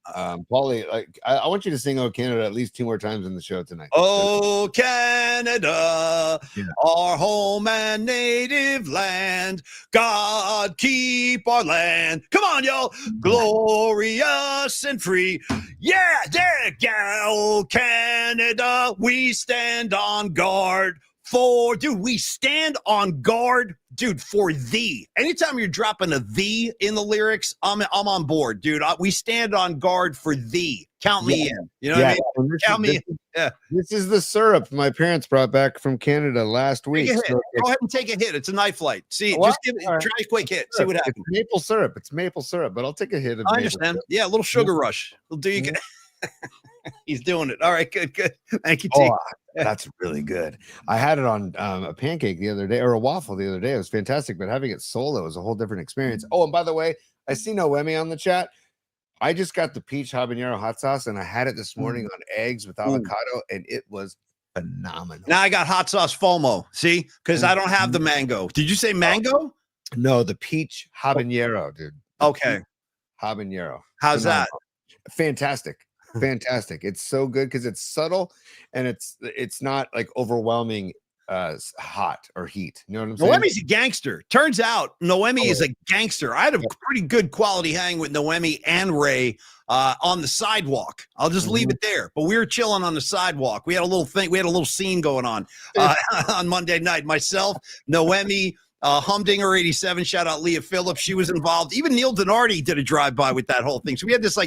Paulie, like, I want you to sing "Oh Canada" at least 2 more times in the show tonight. Oh Canada, our home and native land, God keep our land. Come on, y'all, glorious and free. Yeah, there, gal, Canada, we stand on guard. We stand on guard, dude, for thee. Anytime you're dropping a thee in the lyrics, I'm on board, dude. We stand on guard for thee. Count me in. You know what I mean? Count me in. Yeah. This is the syrup my parents brought back from Canada last week. So go ahead and take a hit. It's a night flight. See, just try a quick hit. See what happens. It's maple syrup. It's maple syrup, but I'll take a hit of I understand. Yeah, a little sugar rush. Will do you. He's doing it. All right, good. Thank you, T. That's really good. I had it on a pancake the other day, or a waffle the other day. It was fantastic, but having it solo was a whole different experience. Oh, and by the way, I see Noemi on the chat. I just got the peach habanero hot sauce, and I had it this morning on eggs with avocado, and it was phenomenal. Now I got hot sauce FOMO. See, because I don't have the mango. Did you say mango? No, the peach habanero, dude. Okay, habanero. How's that? Fantastic. It's so good because it's subtle and it's not like overwhelming hot or heat. You know what I'm saying? Noemi's a gangster. Turns out Noemi is a gangster. I had a pretty good quality hang with Noemi and Ray on the sidewalk. I'll just leave it there. But we were chilling on the sidewalk. We had a little thing. We had a little scene going on Monday night. Myself, Noemi, Humdinger 87, shout out Leah Phillips, she was involved. Even Neil Donardi did a drive-by with that whole thing. So we had this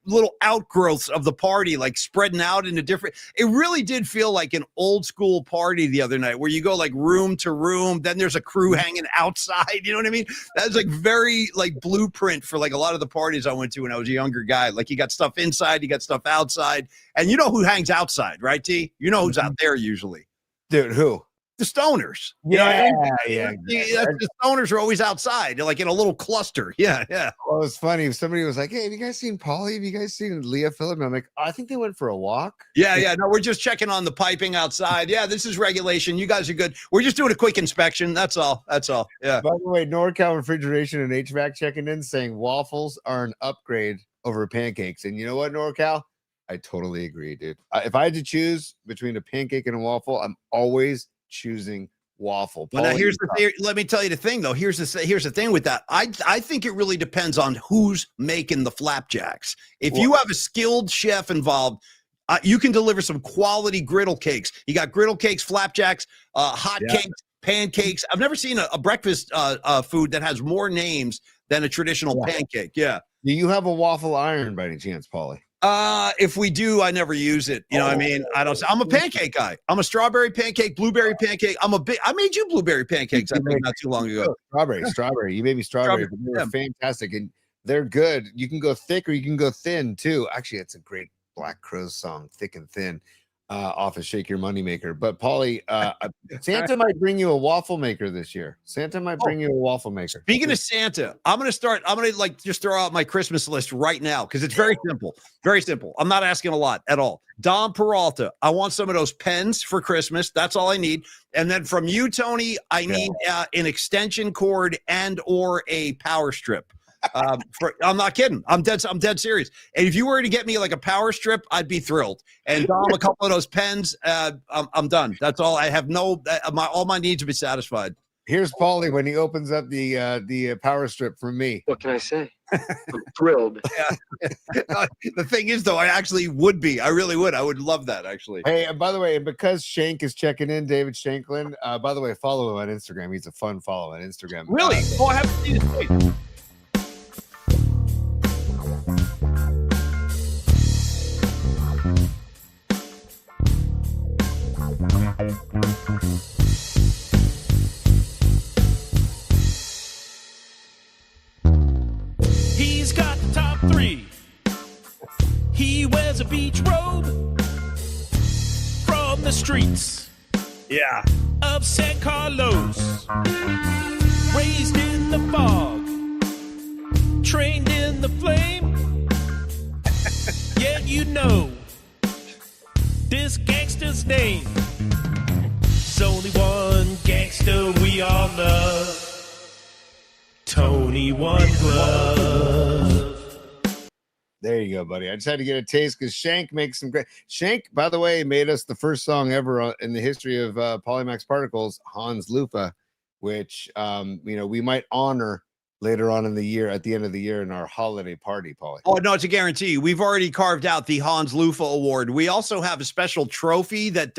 little outgrowths of the party like spreading out into different. It really did feel like an old school party the other night where you go like room to room, then there's a crew hanging outside. You know what I mean? That's like very like blueprint for like a lot of the parties I went to when I was a younger guy. Like you got stuff inside, you got stuff outside, and you know who hangs outside, right, T? You know who's out there usually. Dude, who? The stoners. The stoners are always outside. They're like in a little cluster. Yeah. Well, it was funny. If somebody was like, hey, have you guys seen Paulie? Have you guys seen Leah Phillips? I'm like, I think they went for a walk. Yeah. No, we're just checking on the piping outside. Yeah, this is regulation. You guys are good. We're just doing a quick inspection. That's all. Yeah. By the way, NorCal Refrigeration and HVAC checking in saying waffles are an upgrade over pancakes. And you know what, NorCal? I totally agree, dude. If I had to choose between a pancake and a waffle, I'm always choosing waffle. Well, now here's the theory. Let me tell you the thing, though. Here's the thing with that. I think it really depends on who's making the flapjacks. If you have a skilled chef involved, you can deliver some quality griddle cakes. You got griddle cakes, flapjacks, hot cakes, pancakes. I've never seen a breakfast food that has more names than a traditional pancake. Yeah. Do you have a waffle iron by any chance, Paulie? If we do, I never use it. You know what I mean? I'm a pancake guy. I'm a strawberry pancake, blueberry pancake. I made you blueberry pancakes, I think, not too long ago. Strawberry. You made me strawberry. They're fantastic. And they're good. You can go thick or you can go thin too. Actually, it's a great Black Crowes song, Thick and Thin, off of Shake Your Moneymaker. But Paulie, Santa might bring you a waffle maker this year. Santa might bring you a waffle maker. Speaking of Santa, I'm going to like just throw out my Christmas list right now because it's very simple. Very simple. I'm not asking a lot at all. Dom Peralta, I want some of those pens for Christmas. That's all I need. And then from you, Tony, I need an extension cord and or a power strip. I'm not kidding. I'm dead serious. And if you were to get me like a power strip, I'd be thrilled. And Dom, a couple of those pens, I'm done. That's all. I have all my needs to be satisfied. Here's Paulie when he opens up the power strip from me. What can I say? I'm thrilled. The thing is, though, I actually would be. I really would. I would love that, actually. Hey, and by the way, because Shank is checking in, David Shanklin, by the way, follow him on Instagram. He's a fun follow on Instagram. Really? I haven't seen his face. He's got the top 3. He wears a beach robe from the streets Yeah. of San Carlos. Raised in the fog, trained in the flame. Yeah, you know this gangster's name. There's only one gangster we all love, Tony One Glove. There you go, buddy. I just had to get a taste because Shank makes some great. Shank, by the way, made us the first song ever in the history of Polymax Particles, Hans Lufa, which we might honor later on in the year, at the end of the year, in our holiday party, Paulie. Oh, no, it's a guarantee. We've already carved out the Hans Lufa Award. We also have a special trophy that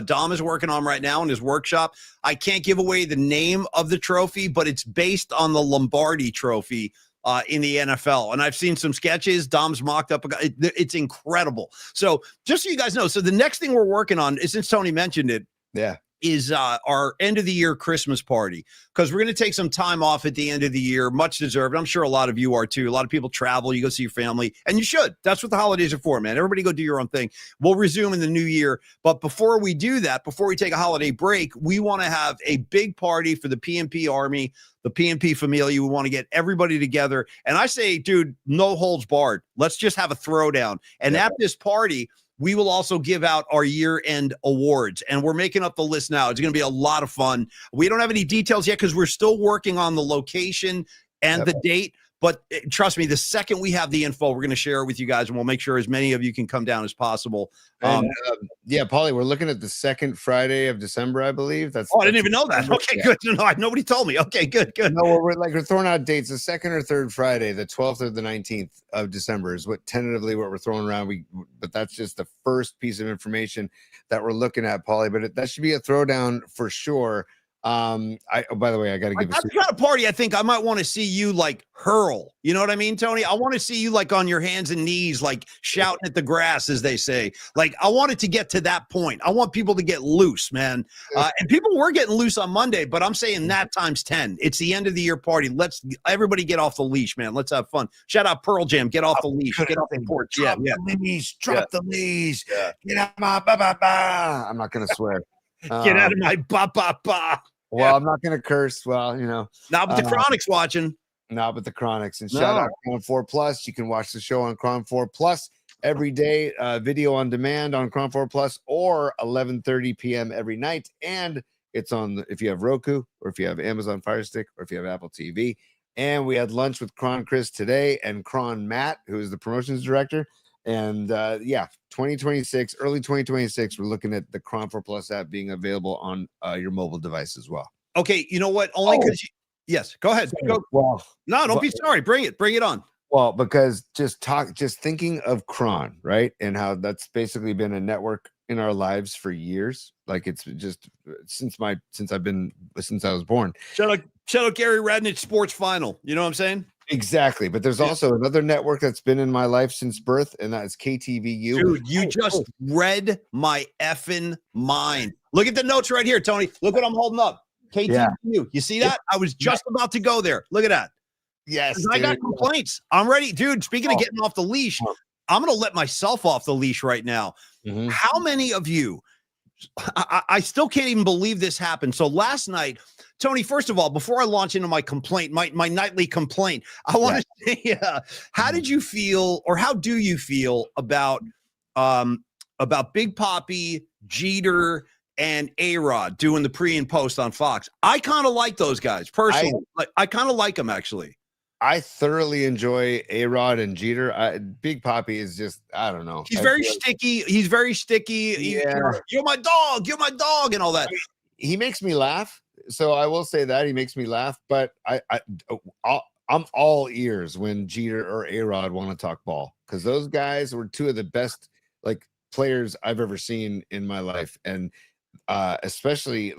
Dom is working on right now in his workshop. I can't give away the name of the trophy, but it's based on the Lombardi trophy in the NFL. And I've seen some sketches. Dom's mocked up. It's incredible. So just so you guys know, so the next thing we're working on is, since Tony mentioned it, Yeah. is our end of the year Christmas party, because we're going to take some time off at the end of the year, much deserved. I'm sure a lot of you are too. A lot of people travel, you go see your family, and you should. That's what the holidays are for, man. Everybody go do your own thing. We'll resume in the new year. But before we do that, before we take a holiday break, we want to have a big party for the PNP Army, the PNP Familia. We want to get everybody together. And I say, dude, no holds barred. Let's just have a throwdown. And at this party, we will also give out our year-end awards, and we're making up the list now. It's going to be a lot of fun. We don't have any details yet because we're still working on the location and the date. But trust me, the second we have the info, we're going to share it with you guys, and we'll make sure as many of you can come down as possible. Yeah, Paulie, we're looking at the second Friday of December, I believe. I didn't even know that. Okay, good. No, nobody told me. Okay, good. No, we're throwing out dates. The second or third Friday, the 12th or the 19th of December is what we're throwing around. But that's just the first piece of information that we're looking at, Paulie. But that should be a throwdown for sure. By the way, I got to give that's the kind of party I think I might want to see you like hurl. You know what I mean, Tony? I want to see you like on your hands and knees, like shouting at the grass, as they say. Like, I want it to get to that point. I want people to get loose, man. And people were getting loose on Monday, but I'm saying that times 10. It's the end of the year party. Let's everybody get off the leash, man. Let's have fun. Shout out Pearl Jam. Get off the leash. Get off the porch. Drop the leash. Drop the leash. Get out of my ba-ba-ba. I'm not going to swear. Get out of my ba-ba-ba. Well, I'm not going to curse. Well, Now, but the Chronic's watching. No, but the Chronics. And shout out Cron 4 Plus. You can watch the show on Cron 4 Plus every day, video on demand on Cron 4 Plus, or 11:30 p.m. every night. And it's on if you have Roku, or if you have Amazon Fire Stick, or if you have Apple TV. And we had lunch with Cron Chris today and Cron Matt, who is the promotions director. And 2026, early 2026, we're looking at the Cron 4 Plus app being available on your mobile device as well. Okay, you know what? Only because yes, go ahead. Go. Well, don't be sorry. Bring it on. Well, because just thinking of Cron, right? And how that's basically been a network in our lives for years. Like, it's just since I was born. Shout out Gary Radnich Sports Final. You know what I'm saying? Exactly. But there's also another network that's been in my life since birth, and that is KTVU. Dude, you just read my effing mind. Look at the notes right here, Tony. Look what I'm holding up. KTVU. You see that? I was just about to go there. Look at that. Yes. I got complaints. I'm ready. Dude, speaking of getting off the leash, I'm going to let myself off the leash right now. Mm-hmm. How many of you, I still can't even believe this happened. So last night, Tony, first of all, before I launch into my complaint, my nightly complaint, I want to say, how did you feel, or how do you feel about Big Papi, Jeter, and A-Rod doing the pre and post on Fox? I kind of like those guys personally. I kind of like them, actually. I thoroughly enjoy A-Rod and Jeter. Big Papi is just, I don't know. He's very sticky. He's very sticky. Yeah. You're my dog, and all that. He makes me laugh. So I will say that he makes me laugh, but I'm all ears when Jeter or A-Rod want to talk ball, because those guys were two of the best players I've ever seen in my life. And especially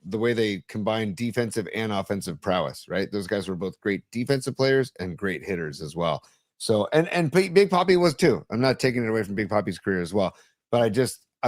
the way they combine defensive and offensive prowess, right? Those guys were both great defensive players and great hitters as well. So, and Big Papi was too. I'm not taking it away from Big Papi's career as well, but I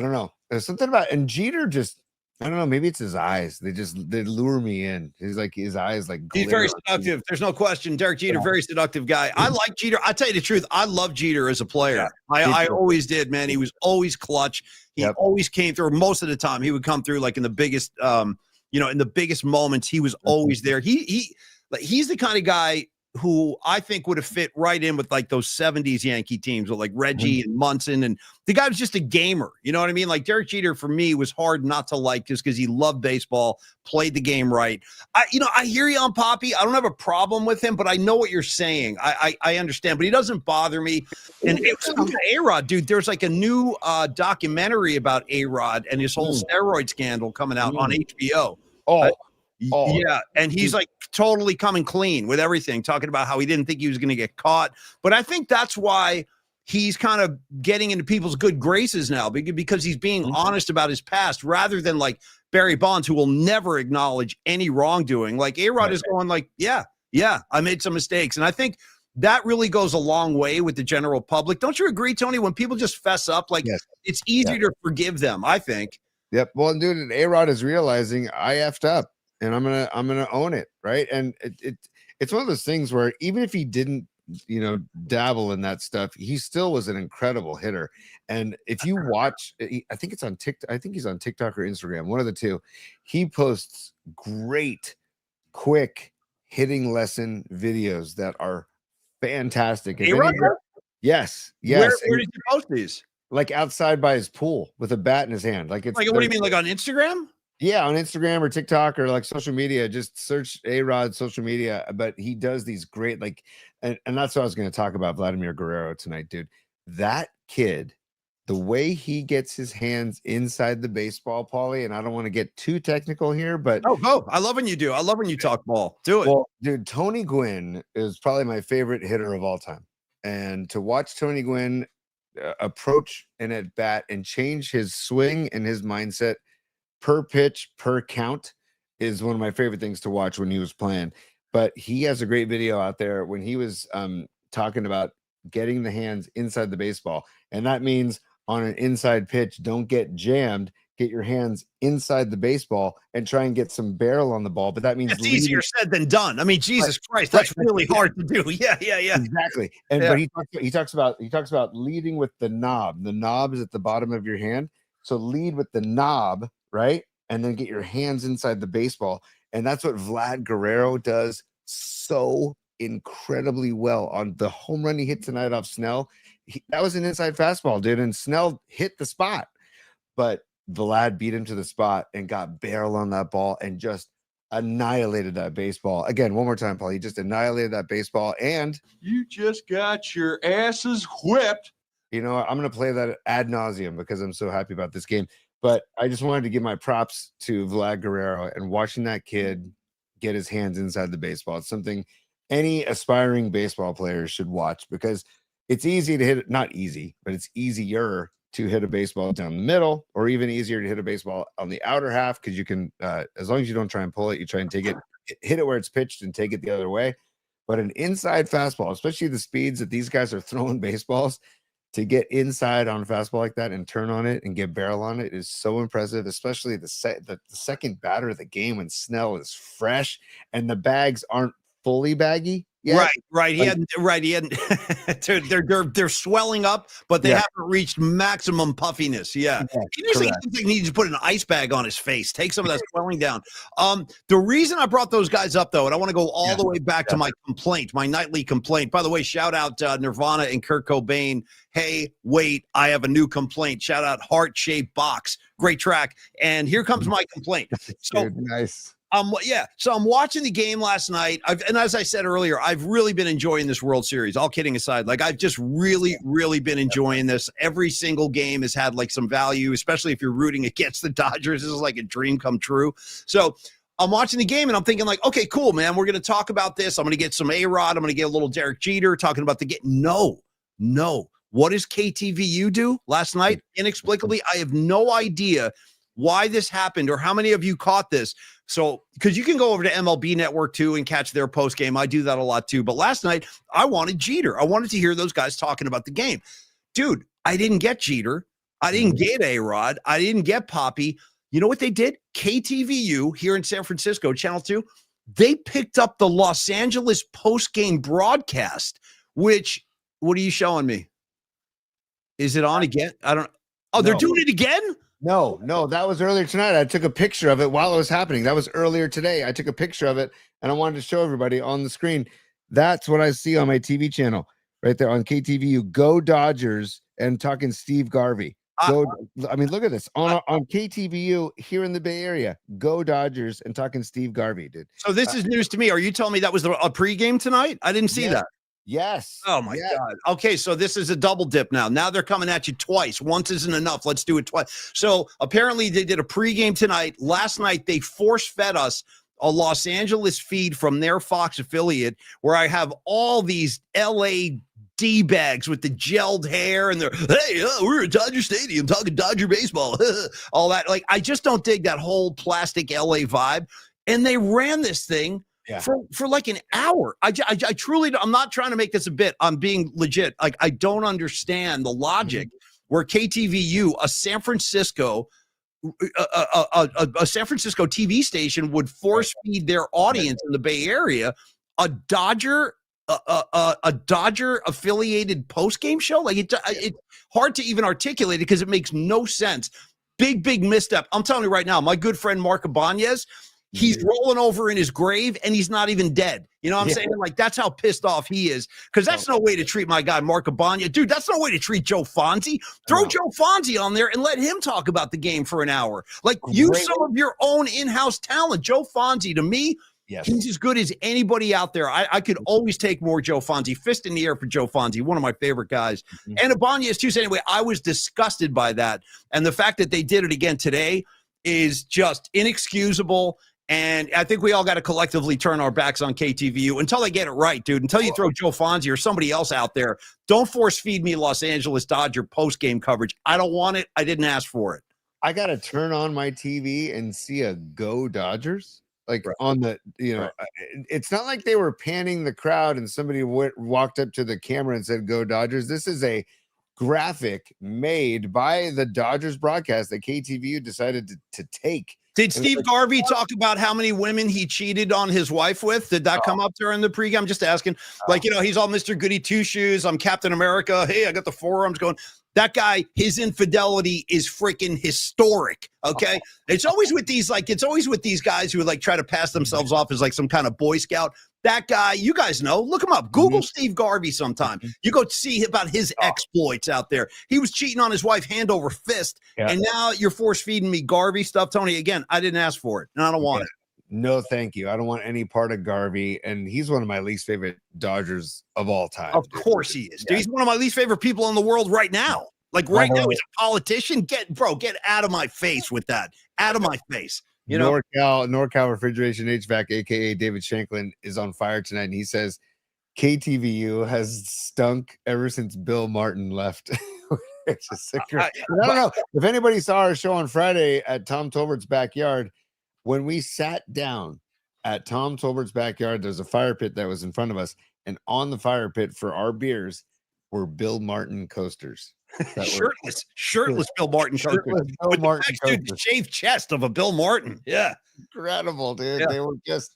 don't know. There's something about, and Jeter just, I don't know. Maybe it's his eyes. They lure me in. He's like his eyes like He's very seductive. There's no question. Derek Jeter, very seductive guy. I like Jeter. I tell you the truth. I love Jeter as a player. Yeah, I always did, man. He was always clutch. He Yep. always came through. Most of the time, he would come through like in the biggest, in the biggest moments. He was always there. He's the kind of guy who I think would have fit right in with like those 70s Yankee teams with like Reggie and Munson. And the guy was just a gamer. You know what I mean? Like Derek Jeter for me was hard not to like just because he loved baseball, played the game right. I hear you on Poppy. I don't have a problem with him, but I know what you're saying. I understand, but he doesn't bother me. And it was A-Rod, dude. There's like a new documentary about A-Rod and his whole steroid scandal coming out on HBO. Oh, Yeah, and he's like totally coming clean with everything, talking about how he didn't think he was going to get caught. But I think that's why he's kind of getting into people's good graces now because he's being honest about his past rather than like Barry Bonds, who will never acknowledge any wrongdoing. Like A-Rod is going like, yeah, I made some mistakes. And I think that really goes a long way with the general public. Don't you agree, Tony? When people just fess up, like it's easier to forgive them, I think. Yep. Well, dude, and A-Rod is realizing I effed up. And I'm gonna own it, right? And it's one of those things where even if he didn't, dabble in that stuff, he still was an incredible hitter. And if you watch, I think it's on TikTok. I think he's on TikTok or Instagram, one of the two. He posts great, quick hitting lesson videos that are fantastic. Yes. Where did you post these? Like outside by his pool with a bat in his hand. Like it's like, what do you mean, like on Instagram? Yeah, on Instagram or TikTok or like social media, just search A-Rod social media. But he does these great, like, and that's what I was going to talk about, Vladimir Guerrero tonight, dude. That kid, the way he gets his hands inside the baseball, Paulie, and I don't want to get too technical here, but go. I love when you do. I love when you talk ball. Do it. Well, dude, Tony Gwynn is probably my favorite hitter of all time. And to watch Tony Gwynn approach an at bat and change his swing and his mindset per pitch, per count is one of my favorite things to watch when he was playing. But he has a great video out there when he was talking about getting the hands inside the baseball. And that means on an inside pitch, don't get jammed, get your hands inside the baseball and try and get some barrel on the ball. But that means it's easier said than done. I mean, Jesus Christ, that's really hard to do. Yeah. Exactly. And but he talks about leading with the knob. The knob is at the bottom of your hand. So lead with the knob, right? And then get your hands inside the baseball. And that's what Vlad Guerrero does so incredibly well on the home run he hit tonight off Snell. That was an inside fastball, dude. And Snell hit the spot, but Vlad beat him to the spot and got barrel on that ball and just annihilated that baseball. Again, one more time, Paul. He just annihilated that baseball. And you just got your asses whipped. I'm going to play that ad nauseum because I'm so happy about this game. But I just wanted to give my props to Vlad Guerrero and watching that kid get his hands inside the baseball. It's something any aspiring baseball player should watch because it's easy to hit. Not easy, but it's easier to hit a baseball down the middle, or even easier to hit a baseball on the outer half because you can, as long as you don't try and pull it, you try and take it, hit it where it's pitched and take it the other way. But an inside fastball, especially the speeds that these guys are throwing baseballs, to get inside on a fastball like that and turn on it and get barrel on it is so impressive, especially the second batter of the game when Snell is fresh and the bags aren't fully baggy yet. Right. He hadn't. They're swelling up, but they haven't reached maximum puffiness. Yeah. He needs to put an ice bag on his face, take some of that swelling down. The reason I brought those guys up, though, and I want to go all the way back to my complaint, my nightly complaint. By the way, shout out Nirvana and Kurt Cobain. Hey, wait, I have a new complaint. Shout out Heart-Shaped Box. Great track. And here comes my complaint. So Dude, nice. So I'm watching the game last night. And as I said earlier, I've really been enjoying this World Series, all kidding aside. Like I've just really been enjoying this. Every single game has had like some value, especially if you're rooting against the Dodgers. This is like a dream come true. So I'm watching the game and I'm thinking like, okay, cool, man. We're going to talk about this. I'm going to get some A-Rod. I'm going to get a little Derek Jeter talking about the game. No. What does KTVU do last night? Inexplicably, I have no idea why this happened or how many of you caught this. So, because you can go over to MLB Network too and catch their post game. I do that a lot too. But last night, I wanted Jeter. I wanted to hear those guys talking about the game. Dude, I didn't get Jeter. I didn't get A-Rod. I didn't get Poppy. You know what they did? KTVU here in San Francisco, Channel 2, they picked up the Los Angeles post-game broadcast, which, what are you showing me? Is it on again? I don't. Oh, they're doing it again? No, that was earlier tonight. I took a picture of it while it was happening. That was earlier today. I took a picture of it and I wanted to show everybody on the screen. That's what I see on my TV channel right there on KTVU. Go Dodgers and talking Steve Garvey. I mean, look at this on KTVU here in the Bay Area. Go Dodgers and talking Steve Garvey, dude. So this is news to me. Are you telling me that was a pregame tonight? I didn't see that. Yes. Oh my God. Okay, so this is a double dip now. Now they're coming at you twice. Once isn't enough. Let's do it twice. So apparently they did a pregame tonight. Last night they force-fed us a Los Angeles feed from their Fox affiliate where I have all these LA D-bags with the gelled hair and they're, hey, we're at Dodger Stadium talking Dodger baseball. All that. Like, I just don't dig that whole plastic LA vibe. And they ran this thing for like an hour. I truly, I'm not trying to make this a bit. I'm being legit. Like, I don't understand the logic where KTVU, a San Francisco TV station would force feed their audience in the Bay Area a Dodger affiliated post game show. Like it's hard to even articulate it because it makes no sense. Big misstep. I'm telling you right now, my good friend Mark Ibanez, he's rolling over in his grave and he's not even dead. You know what I'm saying? Like, that's how pissed off he is. Because that's no way to treat my guy, Mark Ibanez. Dude, that's no way to treat Joe Fonzie. Throw Joe Fonzie on there and let him talk about the game for an hour. Like, use some of your own in-house talent. Joe Fonzie, to me, he's as good as anybody out there. I could always take more Joe Fonzie. Fist in the air for Joe Fonzie, one of my favorite guys. And Ibanez, too. So anyway, I was disgusted by that. And the fact that they did it again today is just inexcusable. And I think we all got to collectively turn our backs on KTVU until they get it right, dude. Until you throw Joe Fonzie or somebody else out there, don't force feed me Los Angeles Dodger post-game coverage. I don't want it. I didn't ask for it. I got to turn on my TV and see a Go Dodgers. Like on the, it's not like they were panning the crowd and somebody walked up to the camera and said, Go Dodgers. This is a graphic made by the Dodgers broadcast that KTVU decided to take. Did Steve Garvey talk about how many women he cheated on his wife with? Did that come up during the pregame? I'm just asking. Like, he's all Mr. Goody Two Shoes. I'm Captain America. Hey, I got the forearms going. That guy, his infidelity is freaking historic. Okay. It's always with these guys who like try to pass themselves off as like some kind of Boy Scout. That guy, you guys know, look him up. Google Steve Garvey sometime. You go see about his exploits out there. He was cheating on his wife hand over fist. And now you're force feeding me Garvey stuff. Tony, again, I didn't ask for it and I don't want it. No, thank you. I don't want any part of Garvey. And he's one of my least favorite Dodgers of all time. Of course he is. Dude, he's one of my least favorite people in the world right now. Like right now, he's a politician. Get out of my face with that. Out of my face. NorCal Refrigeration HVAC, aka David Shanklin, is on fire tonight, and he says KTVU has stunk ever since Bill Martin left. It's a secret. I don't know if anybody saw our show on Friday at Tom Tolbert's backyard. When we sat down at Tom Tolbert's backyard, there's a fire pit that was in front of us, and on the fire pit for our beers were Bill Martin coasters. Shirtless Bill Martin coasters. Bill Martin coasters. The shaved chest of a Bill Martin. Yeah. Incredible, dude. They were just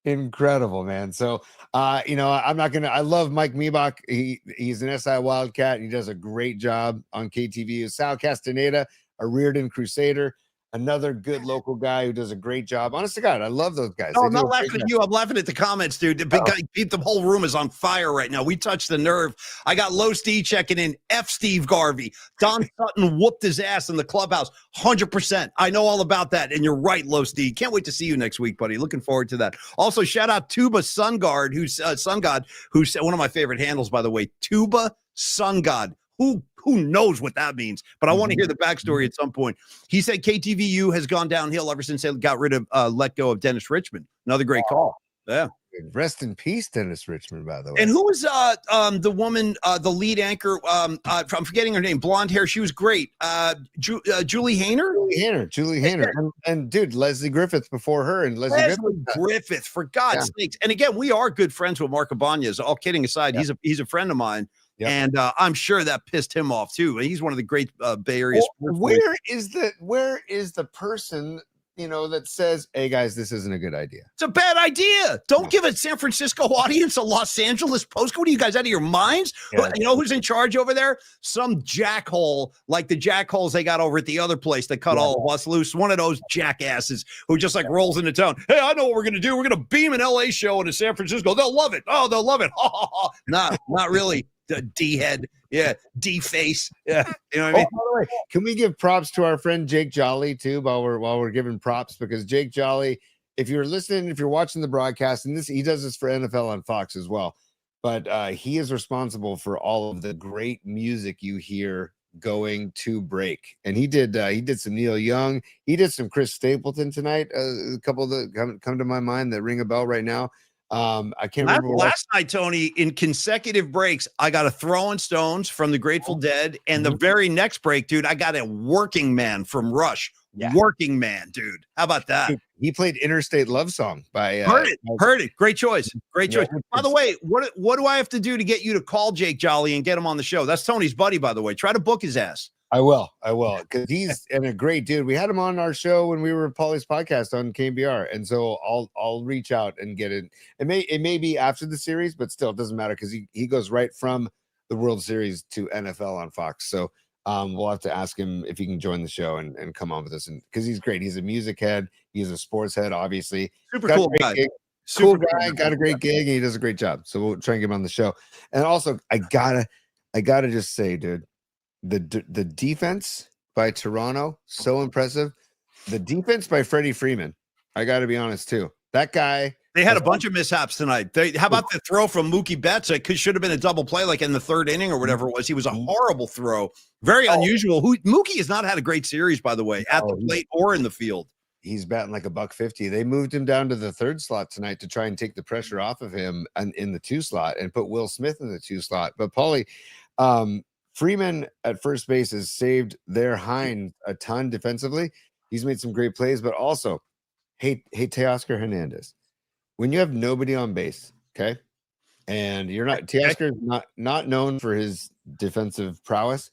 incredible, man. So, I love Mike Miebach. He's an SI Wildcat. He does a great job on KTVU. Sal Castaneda, a Reardon Crusader. Another good local guy who does a great job. Honest to God, I love those guys. No, I'm not laughing at you. I'm laughing at the comments, dude. The big guy, the whole room is on fire right now. We touched the nerve. I got Low Steve checking in. F Steve Garvey. Don Sutton whooped his ass in the clubhouse. 100%. I know all about that. And you're right, Low Steve. Can't wait to see you next week, buddy. Looking forward to that. Also, shout out Tuba Sun God, who's one of my favorite handles, by the way. Tuba Sun God. Who knows what that means? But I want to hear the backstory at some point. He said KTVU has gone downhill ever since they got rid of, let go of Dennis Richmond. Another great call. Yeah. Rest in peace, Dennis Richmond, by the way. And who was the woman, the lead anchor? I'm forgetting her name. Blonde hair. She was great. Julie Hayner. Julie Hayner. And dude, Leslie Griffith before her. And Leslie Griffith, for God's sakes. And again, we are good friends with Mark Ibanez. All kidding aside, he's a friend of mine. Yep. And I'm sure that pissed him off too. He's one of the great Bay Area sports boys. Where is the person, that says, hey guys, this isn't a good idea? It's a bad idea. Don't give a San Francisco audience a Los Angeles postcode. Are you guys out of your minds? Yeah. You know who's in charge over there? Some jackhole, like the jackholes they got over at the other place that cut all of us loose. One of those jackasses who just like rolls into town. Hey, I know what we're going to do. We're going to beam an LA show into San Francisco. They'll love it. Oh, they'll love it. Not really. The D-head. Yeah. D-face. Yeah. You know what I mean? By the way, can we give props to our friend Jake Jolly too while we're giving props? Because Jake Jolly, if you're listening, if you're watching the broadcast, and he does this for NFL on Fox as well, but he is responsible for all of the great music you hear going to break. And he did some Neil Young. He did some Chris Stapleton tonight. A couple that come to my mind that ring a bell right now. I can't remember last night, Tony, in consecutive breaks, I got a Throwing Stones from the Grateful Dead, and the very next break, dude, I got a Working Man from Rush. Yeah. Working Man, dude. How about that? He played Interstate Love Song by Heard it. Great choice. Great choice. By the way, what do I have to do to get you to call Jake Jolly and get him on the show? That's Tony's buddy, by the way. Try to book his ass. I will, because he's a great dude. We had him on our show when we were Paulie's podcast on KBR, and so I'll reach out and get it. It may be after the series, but still, it doesn't matter because he goes right from the World Series to NFL on Fox. So we'll have to ask him if he can join the show and come on with us, and because he's great. He's a music head, he's a sports head, obviously. Super cool guy. Cool guy, got a great gig, and he does a great job. So we'll try and get him on the show. And also, I gotta just say, dude. The defense by Toronto, so impressive. The defense by Freddie Freeman, I got to be honest too. That guy. They had a bunch of mishaps tonight. How about the throw from Mookie Betts? It should have been a double play, like in the third inning or whatever it was. He was a horrible throw. Very unusual. Mookie has not had a great series, by the way, at the plate or in the field. He's batting like $150. They moved him down to the third slot tonight to try and take the pressure off of him and in the 2 slot and put Will Smith in the 2 slot. But Paulie, Freeman at first base has saved their hind a ton defensively. He's made some great plays, but also, hey, Teoscar Hernandez, when you have nobody on base, okay, and you're not Teoscar is not known for his defensive prowess,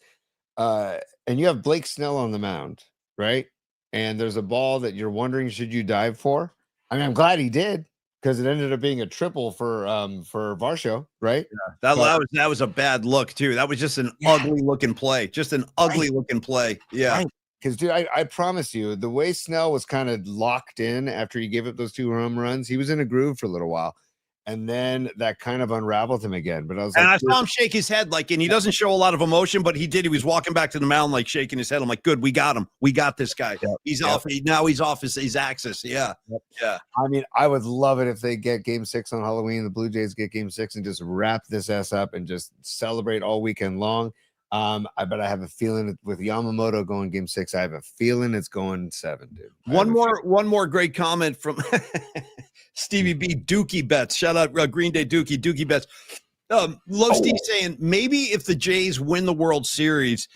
and you have Blake Snell on the mound, right? And there's a ball that you're wondering should you dive for. I mean, I'm glad he did, because it ended up being a triple for Varsho, right? Yeah, that was a bad look too. That was just an ugly looking play. Just an ugly looking play. Yeah. Because dude, I promise you, the way Snell was kind of locked in after he gave up those 2 home runs, he was in a groove for a little while. And then that kind of unraveled him again. But I saw him shake his head, and he doesn't show a lot of emotion, but he did. He was walking back to the mound, like shaking his head. I'm like, good, we got him. We got this guy. Yep. He's off. Now he's off his axis. Yeah. Yep. Yeah. I mean, I would love it if they get Game 6 on Halloween. The Blue Jays get Game 6 and just wrap this ass up and just celebrate all weekend long. But I have a feeling with Yamamoto going Game 6, I have a feeling it's going 7, dude. One more great comment from Stevie B. Dookie Betts. Shout out Green Day Dookie Betts. Love Steve saying maybe if the Jays win the World Series,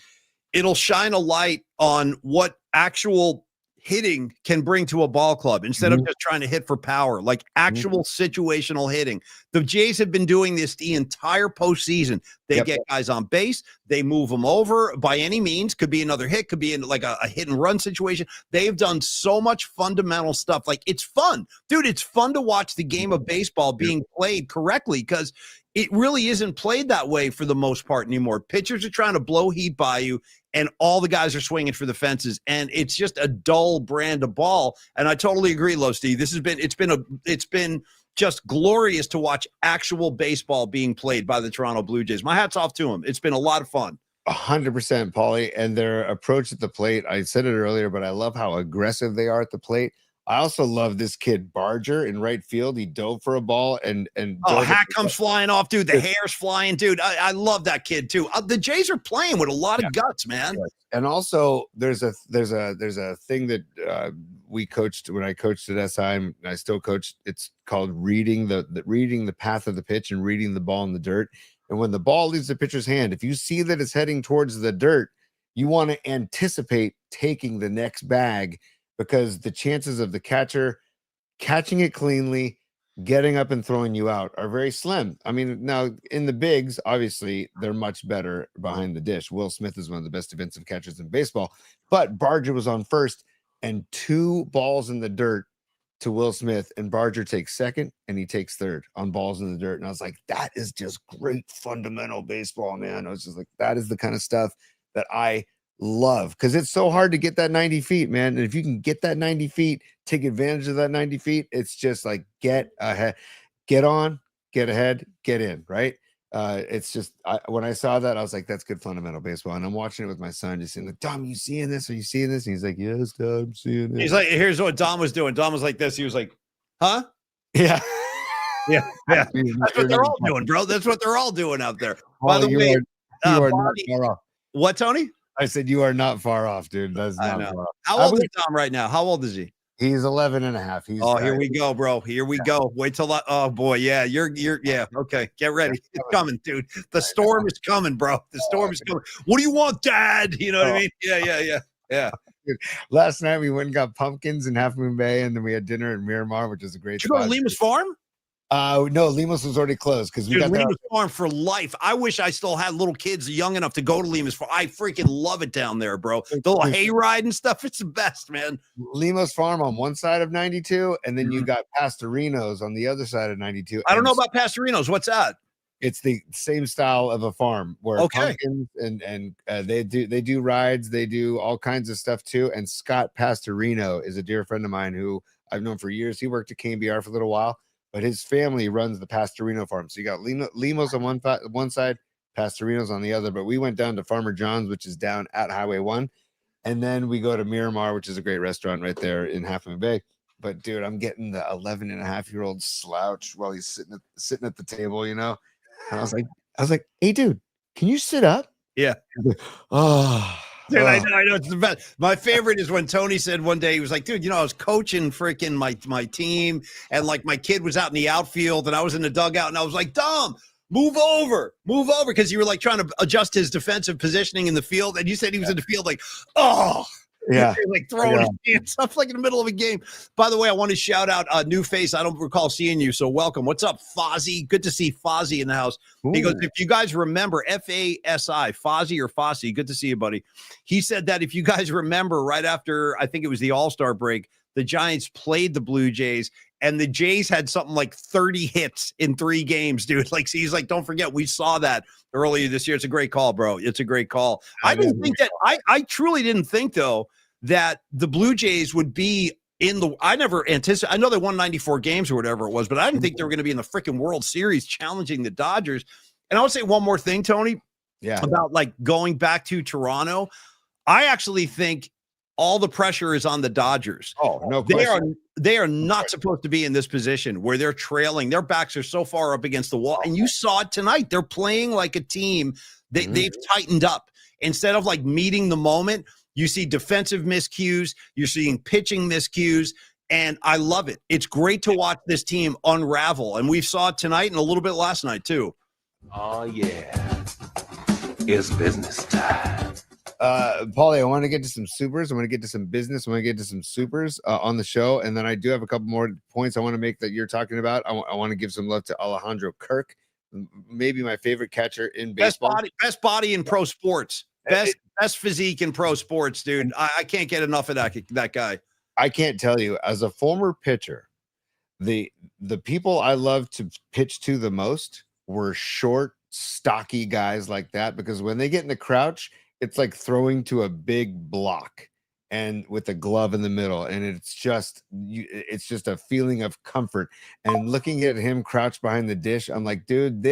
it'll shine a light on what actual hitting can bring to a ball club instead of just trying to hit for power, like actual situational hitting. The Jays have been doing this the entire postseason. They get guys on base. They move them over by any means. Could be another hit. Could be in like a hit and run situation. They've done so much fundamental stuff. Like, it's fun. Dude, it's fun to watch the game of baseball being played correctly because it really isn't played that way for the most part anymore. Pitchers are trying to blow heat by you, and all the guys are swinging for the fences, and it's just a dull brand of ball. And I totally agree, Low Steve. It's been just glorious to watch actual baseball being played by the Toronto Blue Jays. My hat's off to them. It's been a lot of fun. 100%, Paulie, and their approach at the plate. I said it earlier, but I love how aggressive they are at the plate. I also love this kid Barger in right field. He dove for a ball and hat comes flying off, dude. The hair's flying, dude. I love that kid too. The Jays are playing with a lot of guts, man. And also, there's a thing that we coached when I coached at SI, and I still coach. It's called reading the path of the pitch and reading the ball in the dirt. And when the ball leaves the pitcher's hand, if you see that it's heading towards the dirt, you want to anticipate taking the next bag, because the chances of the catcher catching it cleanly, getting up and throwing you out are very slim. I mean, now in the bigs, obviously they're much better behind the dish. Will Smith is one of the best defensive catchers in baseball, but Barger was on first and 2 balls in the dirt to Will Smith, and Barger takes second and he takes third on balls in the dirt. And I was like, that is just great fundamental baseball, man. I was just like, that is the kind of stuff that I love, because it's so hard to get that 90 feet, man. And if you can get that 90 feet, take advantage of that 90 feet, it's just like get ahead, get on, get ahead, get in, right? It's just when I saw that, I was like, that's good fundamental baseball. And I'm watching it with my son, just saying, like, Dom, you seeing this? Are you seeing this? And he's like, yes, Dad, I'm seeing it. He's like, here's what Dom was doing. Dom was like this. He was like, huh? Yeah. Yeah. That's what they're all doing, bro. That's what they're all doing out there. By Paulie, the way, you are not Bobby, far off. what, Tony? I said, you are not far off, dude. That's I not know. far off. How old is Dom right now? How old is he? He's 11 and a half. He's Here we go, bro. Here we go. Wait till oh boy, yeah, you're yeah. Okay, get ready. It's coming, dude. The storm is coming, bro. The storm is coming. What do you want, Dad? You know what I mean? Yeah. Last night we went and got pumpkins in Half Moon Bay, and then we had dinner in Miramar, which is a great Did you go to spot. Lima's Farm? No, Lima's was already closed because we Dude, got there. Lima's Farm for life. I wish I still had little kids young enough to go to Lima's Farm. I freaking love it down there, bro. The little hayride and stuff. It's the best, man. Lima's Farm on one side of 92, and then you got Pastorino's on the other side of 92. I don't and know about Pastorino's. What's that? It's the same style of a farm where Okay. pumpkins and they do rides, they do all kinds of stuff too. And Scott Pastorino is a dear friend of mine who I've known for years. He worked at KBR for a little while, but his family runs the Pastorino farm. So you got Limos on one side, Pastorino's on the other. But we went down to Farmer John's, which is down at Highway 1. And then we go to Miramar, which is a great restaurant right there in Half Moon Bay. But dude, I'm getting the 11 and a half year old slouch while he's sitting at the table, you know. And I was like, hey, dude, can you sit up? Yeah. Oh, Dude, I know it's the best. My favorite is when Tony said one day, he was like, dude, I was coaching freaking my team, and like my kid was out in the outfield and I was in the dugout, and I was like, Dom, move over, because you were like trying to adjust his defensive positioning in the field, and you said he was in the field like, oh. Yeah. Like throwing his hands up like in the middle of a game. By the way, I want to shout out a new face. I don't recall seeing you, so welcome. What's up, Fozzie? Good to see Fozzie in the house. Ooh. He goes, if you guys remember, F-A-S-I, Fozzie or Fossey, good to see you, buddy. He said that if you guys remember, right after, I think it was the All-Star break, the Giants played the Blue Jays, and the Jays had something like 30 hits in 3 games, dude. Like, so he's like, don't forget, we saw that earlier this year. It's a great call, bro. It's a great call. I didn't think that, I truly didn't think, though, that the Blue Jays would be in the, I never anticipated, I know they won 94 games or whatever it was, but I didn't think they were going to be in the freaking World Series challenging the Dodgers. And I would say one more thing, Tony, about like going back to Toronto. I actually think all the pressure is on the Dodgers. Oh, no question. They are not supposed to be in this position where they're trailing. Their backs are so far up against the wall. And you saw it tonight. They're playing like a team. They've tightened up. Instead of like meeting the moment, you see defensive miscues, you're seeing pitching miscues, and I love it. It's great to watch this team unravel. And we saw it tonight and a little bit last night too. Oh, yeah. It's business time. Paulie, I want to get to some supers. I want to get to some business. I want to get to some supers on the show. And then I do have a couple more points I want to make that you're talking about. I want to give some love to Alejandro Kirk, maybe my favorite catcher in baseball. Best body in pro sports. Best physique in pro sports, dude. I can't get enough of that guy. I can't tell you, as a former pitcher, the people I love to pitch to the most were short, stocky guys like that, because when they get in the crouch, it's like throwing to a big block and with a glove in the middle, and it's just a feeling of comfort. And looking at him crouched behind the dish, I'm like, dude,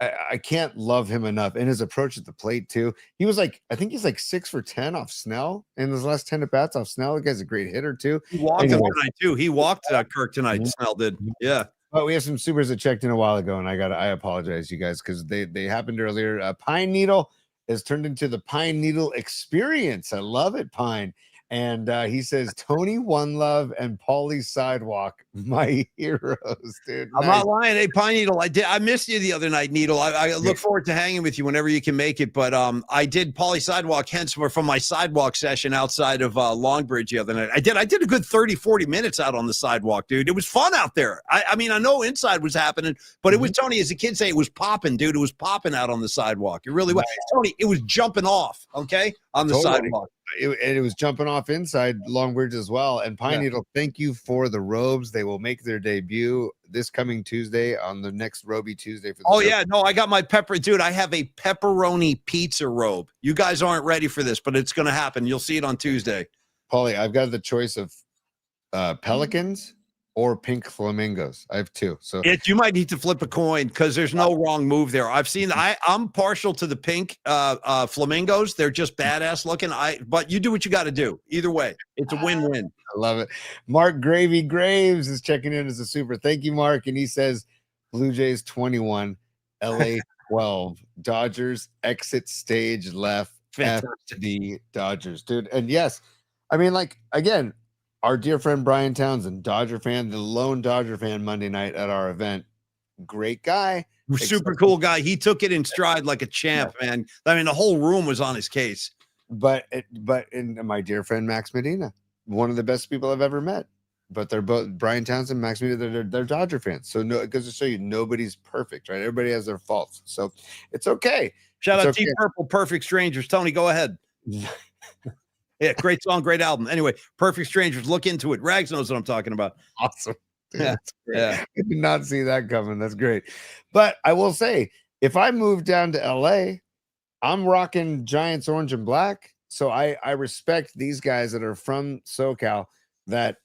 I can't love him enough. And his approach at the plate too. He was like, I think he's like 6 for 10 off Snell in his last 10 at bats off Snell. The guy's a great hitter too. He walked him tonight too. He walked Kirk tonight. Snell did. Yeah. But we have some supers that checked in a while ago, and I apologize, you guys, because they happened earlier. Pine Needle has turned into the Pine Needle Experience. I love it, Pine. And he says, Tony One Love and Paulie Sidewalk, my heroes, dude. I'm Nice. not lying. Hey, Pine Needle, I missed you the other night, Needle. I look forward to hanging with you whenever you can make it. But I did Paulie Sidewalk, hence from my sidewalk session outside of Longbridge the other night. I did a good 30, 40 minutes out on the sidewalk, dude. It was fun out there. I mean, I know inside was happening, but it was, Tony, as the kids say, it was popping, dude. It was popping out on the sidewalk. It really was. Tony, it was jumping off, okay, on the sidewalk. It was jumping off inside Longbridge as well. And Pine Yeah. Needle, thank you for the robes. They will make their debut this coming Tuesday on the next Roby Tuesday. For the Oh show. yeah, no, I got my dude. I have a pepperoni pizza robe. You guys aren't ready for this, but it's going to happen. You'll see it on Tuesday. Paulie, I've got the choice of pelicans or pink flamingos. I have two. So You might need to flip a coin because there's no wrong move there. I've seen. I'm partial to the pink flamingos. They're just badass looking. But you do what you got to do. Either way, it's a win-win. I love it. Mark Gravy Graves is checking in as a super. Thank you, Mark. And he says Blue Jays 21, LA 12, Dodgers exit stage left. Fantastic. The Dodgers, dude. And yes, I mean, like, again, our dear friend Brian Townsend, Dodger fan, the lone Dodger fan Monday night at our event. Great guy. Super cool guy. He took it in stride like a champ, man. I mean, the whole room was on his case. But my dear friend Max Medina, one of the best people I've ever met. But they're both Brian Townsend, Max Medina. They're Dodger fans. So no, it goes to show you nobody's perfect, right? Everybody has their faults. So it's okay. Shout out okay. Deep Purple, Perfect Strangers. Tony, go ahead. Yeah, great song, great album. Anyway, Perfect Strangers, look into it. Rags knows what I'm talking about. Awesome. Dude, Yeah, that's great. yeah. I did not see that coming. That's great. But I will say, if I move down to LA, I'm rocking Giants orange and black. So I respect these guys that are from SoCal that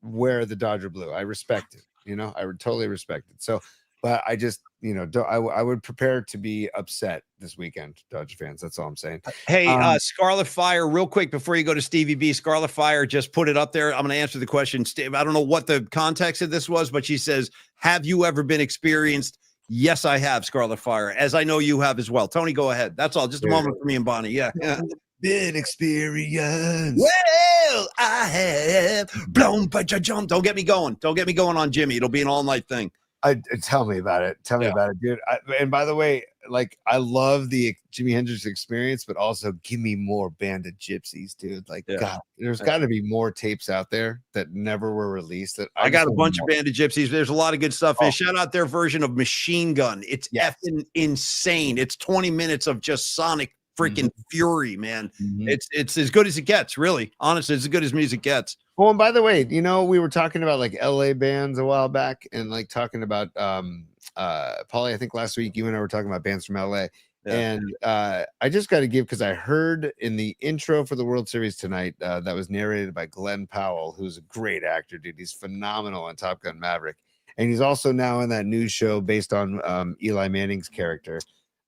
wear the Dodger blue. I respect it. You know, I would totally respect it. So, but I just, you know, I would prepare to be upset this weekend, Dodger fans. That's all I'm saying. Hey, Scarlet Fire, real quick before you go to Stevie B, Scarlet Fire just put it up there. I'm going to answer the question. I don't know what the context of this was, but she says, have you ever been experienced? Yes, I have, Scarlet Fire, as I know you have as well. Tony, go ahead. That's all. Just a moment for me and Bonnie. Yeah. Been experience. Well, I have blown, but jump. Don't get me going. Don't get me going on Jimmy. It'll be an all-night thing. Tell me about it. Tell me about it, dude. And by the way, like, I love the Jimi Hendrix experience, but also give me more Band of Gypsies, dude. Like, God, there's got to be more tapes out there that never were released. That I got a bunch of Band of Gypsies. There's a lot of good stuff. And shout out their version of Machine Gun. It's effing insane. It's 20 minutes of just sonic freaking fury, man. It's as good as it gets, really. Honestly, it's as good as music gets. Oh, and by the way, you know, we were talking about like LA bands a while back and like talking about Paulie, I think last week you and I were talking about bands from LA. And I just got to give, because I heard in the intro for the World Series tonight that was narrated by Glenn Powell, who's a great actor, dude. He's phenomenal on Top Gun Maverick. And he's also now in that new show based on Eli Manning's character.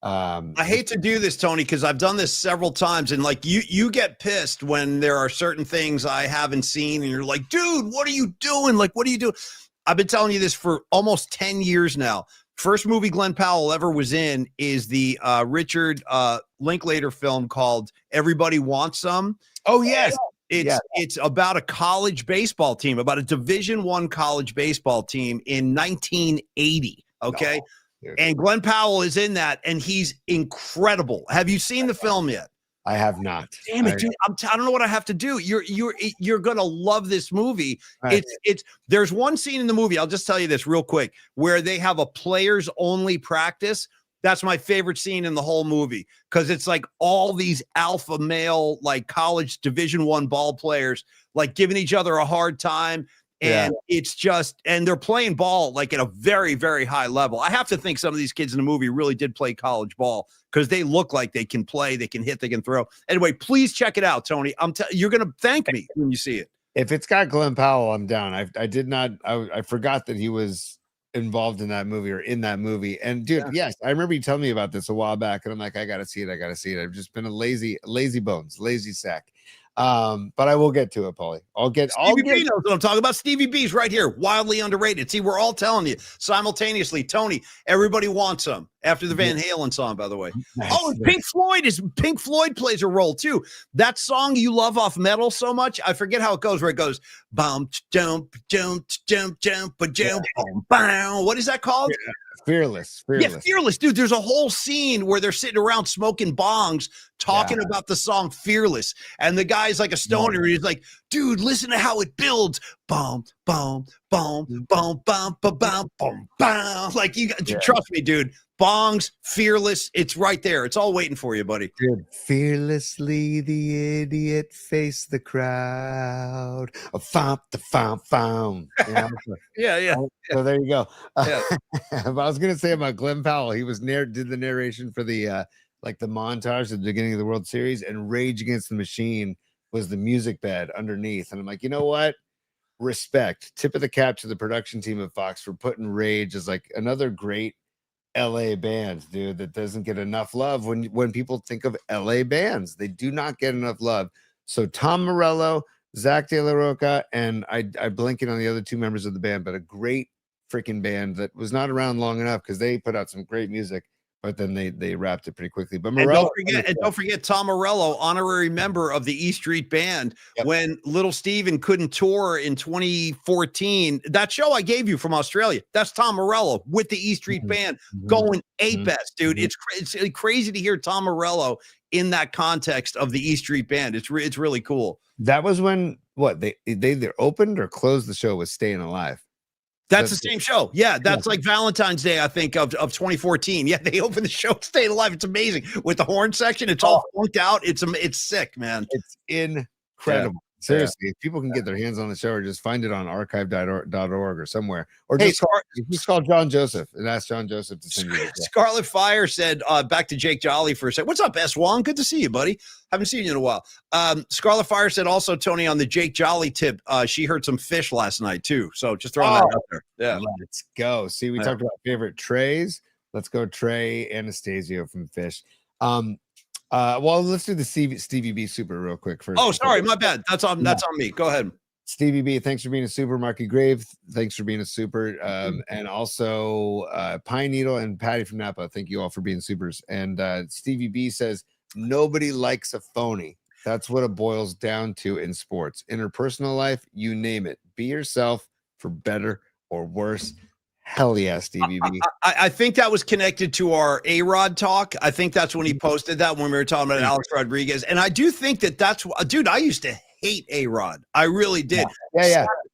I hate to do this, Tony, because I've done this several times, and like you get pissed when there are certain things I haven't seen, and you're like, dude, what are you doing? Like, what are you doing? I've been telling you this for almost 10 years now. First movie Glenn Powell ever was in is the Richard Linklater film called Everybody Wants Some. Oh, yes. It's about a college baseball team, about a Division I college baseball team in 1980. Okay. And Glenn Powell is in that, and he's incredible. Have you seen the film yet? I have not. Damn it, dude! I don't know what I have to do. You're gonna love this movie. Right. There's one scene in the movie. I'll just tell you this real quick, where they have a players only practice. That's my favorite scene in the whole movie, because it's like all these alpha male, like college Division I ball players, like giving each other a hard time. And it's just, and they're playing ball like at a very, very high level. I have to think some of these kids in the movie really did play college ball, because they look like they can play, they can hit, they can throw. Anyway, please check it out, Tony. You're going to thank me when you see it. If it's got Glenn Powell, I'm down. I forgot that he was involved in that movie or in that movie. And dude, yes, I remember you telling me about this a while back, and I'm like, I got to see it. I've just been a lazy sack. But I will get to it, Paulie. Stevie B knows what I'm talking about. Stevie B's right here, wildly underrated. See, we're all telling you simultaneously, Tony, everybody wants them. after the Van Halen song, by the way. Nice. Oh, and Pink Floyd plays a role too. That song you love off Metal so much, I forget how it goes. Where it goes, bum jump jump jump jump jump, bow. What is that called? Fearless. Yeah, Fearless, dude. There's a whole scene where they're sitting around smoking bongs, talking about the song Fearless, and the guy's like a stoner. And he's like, dude, listen to how it builds. Boom, boom, boom, boom, boom, boom, boom, boom, boom. Like you trust me, dude. Bongs, Fearless, it's right there. It's all waiting for you, buddy. Dude, fearlessly the idiot faced the crowd. A fomp, the fomp. Yeah. So there you go. Yeah. I was gonna say about Glenn Powell. He was did the narration for the like the montage at the beginning of the World Series, and Rage Against the Machine was the music bed underneath. And I'm like, you know what? Respect. Tip of the cap to the production team at Fox for putting Rage as like another great LA band, dude, that doesn't get enough love when people think of LA bands. They do not get enough love. So Tom Morello, Zach De La Roca, and I'm blanking on the other two members of the band, but a great freaking band that was not around long enough because they put out some great music, but then they wrapped it pretty quickly. But Morello, don't forget Tom Morello, honorary member of the E Street Band. When Little Steven couldn't tour in 2014, that show I gave you from Australia, that's Tom Morello with the E Street Band going ape-ass, dude. It's crazy to hear Tom Morello in that context of the E Street Band. It's really cool. That was when they either opened or closed the show with Staying Alive. That's the same show. Yeah, that's like Valentine's Day, I think, of 2014. Yeah, they opened the show Staying Alive. It's amazing. With the horn section, it's all funked out. It's sick, man. It's incredible. Seriously, if people can get their hands on the show, or just find it on archive.org or somewhere, or just call John Joseph and ask John Joseph to send you. Scarlet Fire said, back to Jake Jolly for a second. What's up, S1? Good to see you, buddy. Haven't seen you in a while. Scarlet Fire said also, Tony, on the Jake Jolly tip, she heard some fish last night too. So just throwing that out there. Yeah, let's go. See, we talked about favorite trays. Let's go, Trey Anastasio from Fish. Well, let's do the Stevie B super real quick first. Oh, sorry, my bad. That's on me. Go ahead. Stevie B, thanks for being a super. Marky Grave, thanks for being a super. And also Pine Needle and Patty from Napa, thank you all for being supers. And Stevie B says, nobody likes a phony. That's what it boils down to in sports. Interpersonal life, you name it. Be yourself for better or worse. Hell yeah, Stevie B. I think that was connected to our A-Rod talk. I think that's when he posted that when we were talking about Alex Rodriguez. And I do think that's dude, I used to hate A-Rod. I really did.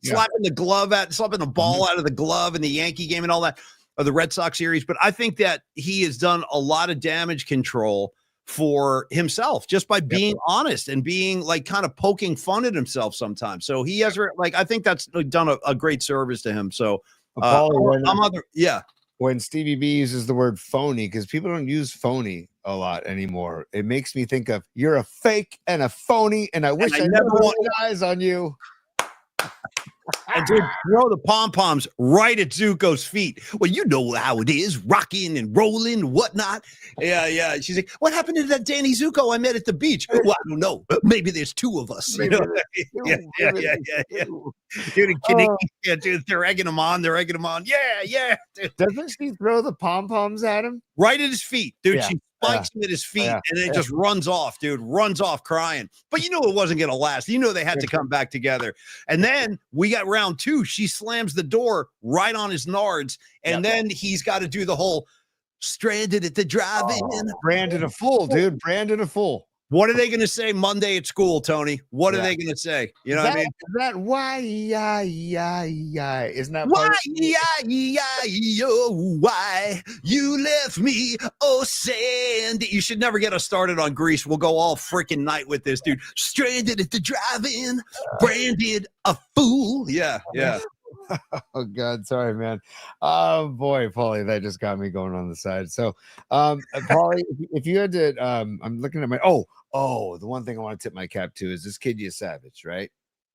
Slapping the ball out of the glove in the Yankee game and all that, or the Red Sox series. But I think that he has done a lot of damage control for himself just by being honest and being like kind of poking fun at himself sometimes. So he has I think that's done a great service to him. So when Stevie B uses the word phony, because people don't use phony a lot anymore, it makes me think of you're a fake and a phony, and I wish I never laid eyes on you. And dude, throw the pom-poms right at Zuko's feet. Well, you know how it is, rocking and rolling and whatnot. Yeah. She's like, what happened to that Danny Zuko I met at the beach? Well, I don't know. Maybe there's two of us. You know? Yeah. Dude, dude, they're egging him on. Yeah. Dude. Doesn't she throw the pom-poms at him? Right at his feet, dude. She spikes him at his feet, and then it just runs off, dude. Runs off crying. But you know it wasn't going to last. You know they had to come back together. And then we got round two. She slams the door right on his nards, and then he's got to do the whole stranded at the drive-in. Brandon a fool, dude. Brandon a fool. What are they going to say Monday at school, Tony? What are they going to say? You know what I mean? Is that why? Isn't that why you left me? Oh, Sandy. You should never get us started on Grease. We'll go all freaking night with this, dude. Stranded at the drive-in, branded a fool. Yeah. Oh God, sorry, man. Oh boy, Paulie, that just got me going on the side. So, Paulie, if you had to, I'm looking at my the one thing I want to tip my cap to is this kid, you savage, right?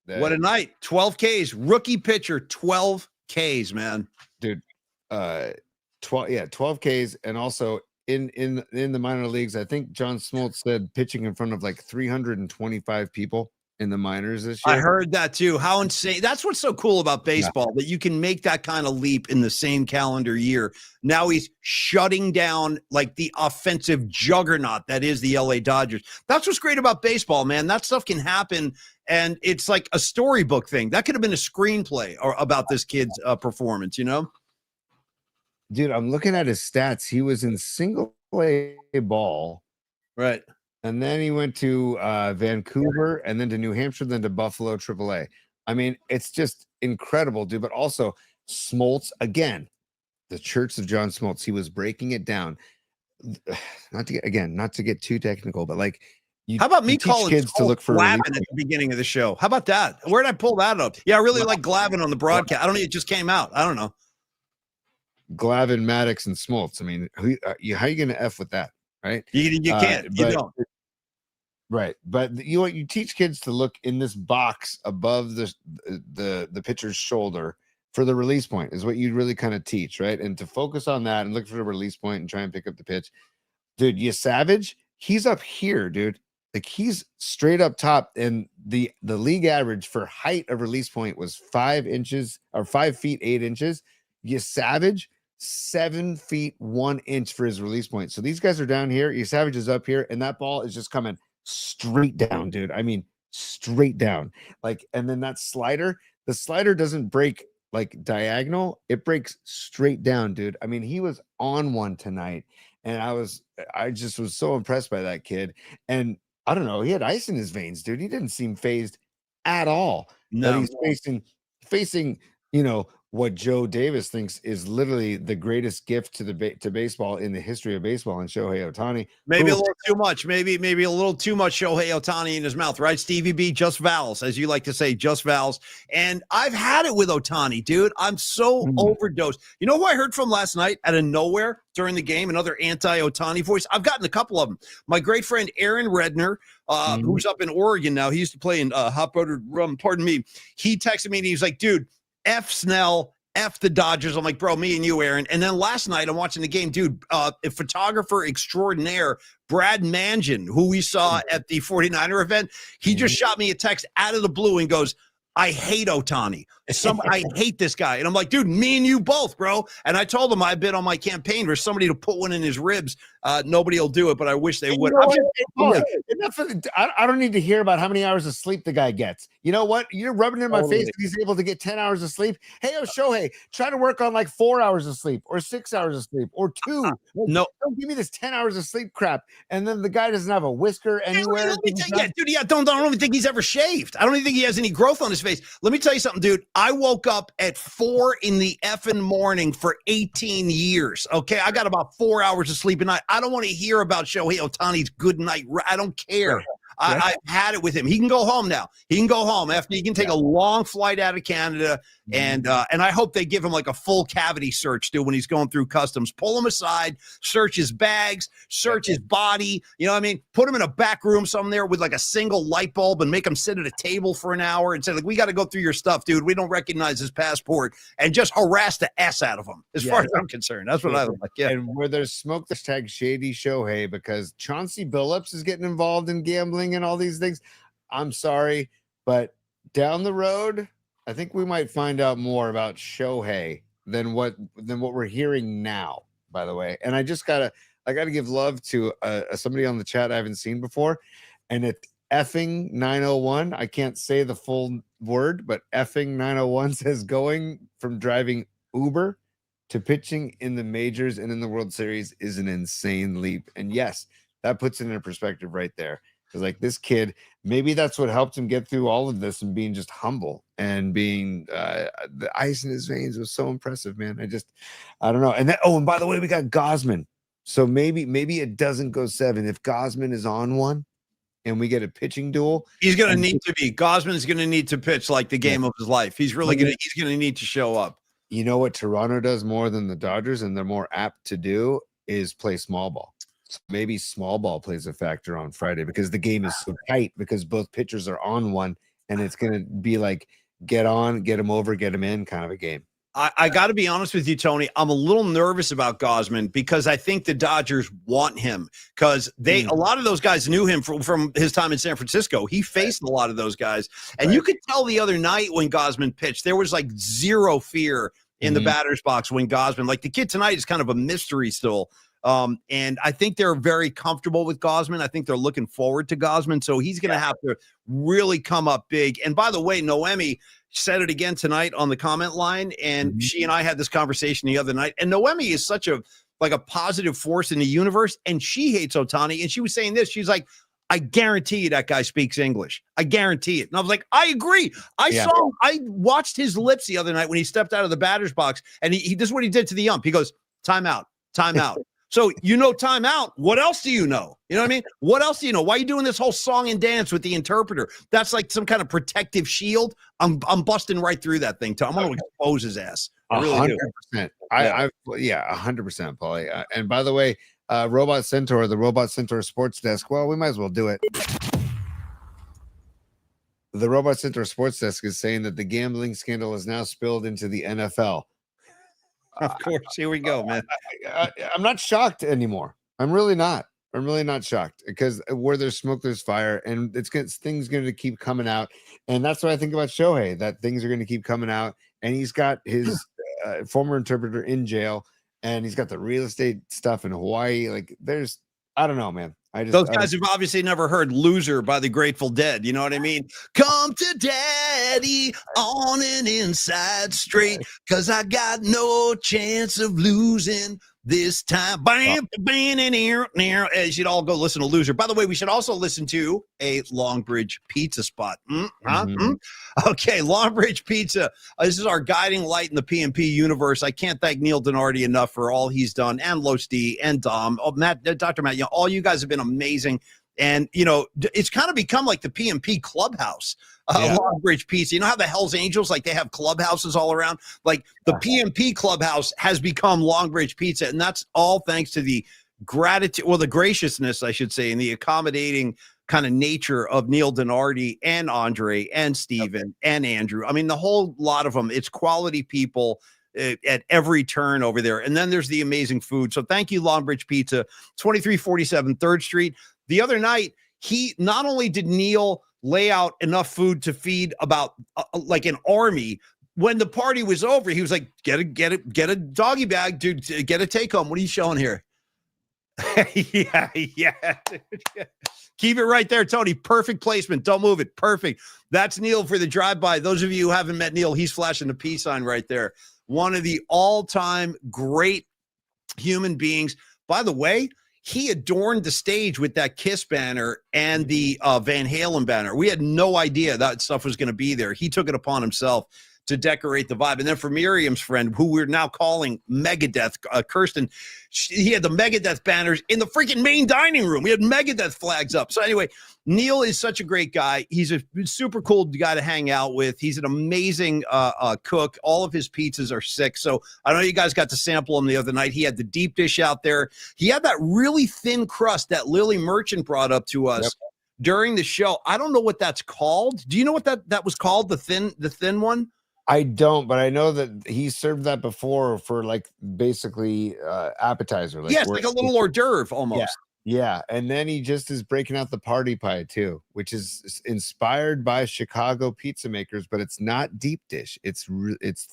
What a night! 12 Ks, rookie pitcher, 12 Ks, man, dude. 12 Ks, and also in the minor leagues, I think John Smoltz said pitching in front of like 325 people in the minors this I year. heard that too. How insane. That's what's so cool about baseball, that you can make that kind of leap in the same calendar year. Now he's shutting down like the offensive juggernaut that is the LA Dodgers. That's what's great about baseball, man. That stuff can happen, and it's like a storybook thing. That could have been a screenplay or about this kid's performance, you know? Dude, I'm looking at his stats. He was in single A ball, Right. and then he went to Vancouver, and then to New Hampshire, then to Buffalo AAA. I mean, it's just incredible, dude. But also Smoltz, again, the Church of John Smoltz. He was breaking it down. Not to get too technical, but like, How about me you teach calling kids to look for Glavin release at the beginning of the show? How about that? Where did I pull that up? Yeah, I really like Glavin on the broadcast. I don't know. It just came out. I don't know. Glavin, Maddox, and Smoltz. I mean, how are you going to F with that, right? You can't. You But- don't. Right, but you teach kids to look in this box above the pitcher's shoulder for the release point is what you really kind of teach, right? And to focus on that and look for the release point and try and pick up the pitch. Dude, you Savage, he's up here, dude. Like he's straight up top, and the league average for height of release point was 5 inches or 5 feet 8 inches. You Savage 7 feet 1 inch for his release point. So these guys are down here. You Savage is up here, and that ball is just coming straight down, dude. I mean, straight down. Like, and then that slider, the slider doesn't break like diagonal, it breaks straight down, dude. I mean, he was on one tonight, and I just was so impressed by that kid. And I don't know, he had ice in his veins, dude. He didn't seem phased at all. No. But he's facing, what Joe Davis thinks is literally the greatest gift to baseball in the history of baseball, and Shohei Ohtani. Maybe a Who- little too much. Maybe a little too much Shohei Ohtani in his mouth, right? Stevie B, just vowels, as you like to say, just vowels. And I've had it with Ohtani, dude. I'm so overdosed. You know who I heard from last night out of nowhere during the game? Another anti-Ohtani voice. I've gotten a couple of them. My great friend Aaron Redner, who's up in Oregon now. He used to play in Hot Buttered Rum. Pardon me. He texted me and he was like, dude, F Snell, F the Dodgers. I'm like, bro, me and you, Aaron. And then last night I'm watching the game, dude, a photographer extraordinaire, Brad Mangin, who we saw at the 49er event, he just shot me a text out of the blue and goes, I hate Ohtani. I hate this guy. And I'm like, dude, me and you both, bro. And I told him I've been on my campaign for somebody to put one in his ribs. Nobody will do it, but I wish they would. I don't need to hear about how many hours of sleep the guy gets. You know what? You're rubbing it in my face that he's able to get 10 hours of sleep. Hey, Shohei, try to work on like 4 hours of sleep or 6 hours of sleep or 2. No. Don't give me this 10 hours of sleep crap. And then the guy doesn't have a whisker anywhere. Don't even think he's ever shaved. I don't even think he has any growth on his face. Let me tell you something, dude. I woke up at 4 in the effing morning for 18 years. Okay. I got about 4 hours of sleep a night. I don't want to hear about Shohei Ohtani's good night. I don't care. I've had it with him. He can go home now. He can go home after he can take a long flight out of Canada. And I hope they give him like a full cavity search, dude, when he's going through customs. Pull him aside, search his bags, search his body. You know what I mean? Put him in a back room somewhere with like a single light bulb and make him sit at a table for an hour and say, like, we got to go through your stuff, dude. We don't recognize his passport, and just harass the S out of him, as far as I'm concerned. That's what I would like. Yeah. And where there's smoke, hashtag shady Shohei, because Chauncey Billups is getting involved in gambling and all these things. I'm sorry, but down the road, I think we might find out more about Shohei than what we're hearing now, by the way. And I gotta give love to somebody on the chat I haven't seen before, and it's effing 901. I can't say the full word, but effing 901 says going from driving Uber to pitching in the majors and in the World Series is an insane leap. And yes, that puts it in perspective right there. Because like this kid, maybe that's what helped him get through all of this, and being just humble and being the ice in his veins was so impressive, man. I don't know. And then, and by the way, we got Gosman. So maybe it doesn't go 7. If Gosman is on one and we get a pitching duel, he's going to need to be. Gosman's going to need to pitch like the game of his life. He's really going to need to show up. You know what Toronto does more than the Dodgers, and they're more apt to do, is play small ball. So maybe small ball plays a factor on Friday because the game is so tight because both pitchers are on one, and it's going to be like get on, get him over, get him in kind of a game. I got to be honest with you, Tony. I'm a little nervous about Gosman because I think the Dodgers want him because a lot of those guys knew him from his time in San Francisco. He faced a lot of those guys. And you could tell the other night when Gosman pitched, there was like zero fear in the batter's box when Gosman, like the kid tonight is kind of a mystery still. And I think they're very comfortable with Gosman. I think they're looking forward to Gosman. So he's going to have to really come up big. And by the way, Noemi said it again tonight on the comment line. And she and I had this conversation the other night. And Noemi is such a positive force in the universe. And she hates Ohtani. And she was saying this. She's like, I guarantee you that guy speaks English. I guarantee it. And I was like, I agree. I watched his lips the other night when he stepped out of the batter's box. And he this is what he did to the ump. He goes, timeout, timeout. So timeout. What else do you know? You know what I mean? What else do you know? Why are you doing this whole song and dance with the interpreter? That's like some kind of protective shield. I'm busting right through that thing. I'm going to expose his ass. 100%. 100%, Paulie. And by the way, Robot Centaur, the Robot Centaur Sports Desk. Well, we might as well do it. The Robot Centaur Sports Desk is saying that the gambling scandal is now spilled into the NFL. Of course, here we go, man. I'm not shocked anymore. I'm really not. I'm really not shocked because where there's smoke, there's fire, and things going to keep coming out. And that's what I think about Shohei. That things are going to keep coming out, and he's got his former interpreter in jail, and he's got the real estate stuff in Hawaii. Like, I don't know, man. Those guys have obviously never heard "Loser" by the Grateful Dead. You know what I mean? Come to Daddy on an inside straight, 'cause I got no chance of losing this time. Bam, bam, and you should all go listen to "Loser." By the way, we should also listen to a Longbridge pizza spot. Okay, Longbridge Pizza. This is our guiding light in the PMP universe. I can't thank Neil Donardi enough for all he's done, and Los D and Dom. Matt, Dr. Matt, all you guys have been amazing. And, it's kind of become like the PMP clubhouse, Longbridge Pizza. You know how the Hells Angels, like they have clubhouses all around? Like the PMP clubhouse has become Longbridge Pizza. And that's all thanks to the the graciousness, I should say, and the accommodating kind of nature of Neil Donardi and Andre and Steven and Andrew. I mean, the whole lot of them. It's quality people at every turn over there. And then there's the amazing food. So thank you, Longbridge Pizza, 2347 3rd Street. The other night, not only did Neil lay out enough food to feed about like an army. When the party was over, he was like, get a doggy bag, dude, get a take home. What are you showing here? yeah. Keep it right there, Tony. Perfect placement. Don't move it. Perfect. That's Neil for the drive-by. Those of you who haven't met Neil, he's flashing the peace sign right there. One of the all-time great human beings. By the way, he adorned the stage with that Kiss banner and the Van Halen banner. We had no idea that stuff was going to be there. He took it upon himself to decorate the vibe. And then for Miriam's friend, who we're now calling Megadeth, Kirsten, he had the Megadeth banners in the freaking main dining room. We had Megadeth flags up. So anyway, Neil is such a great guy. He's a super cool guy to hang out with. He's an amazing cook. All of his pizzas are sick. So I know you guys got to sample him the other night. He had the deep dish out there. He had that really thin crust that Lily Merchant brought up to us during the show. I don't know what that's called. Do you know what that was called? The thin one? I don't, but I know that he served that before for like basically appetizer. Like yes, like a little hors d'oeuvre almost. Yeah. And then he just is breaking out the party pie too, which is inspired by Chicago pizza makers, but it's not deep dish. It's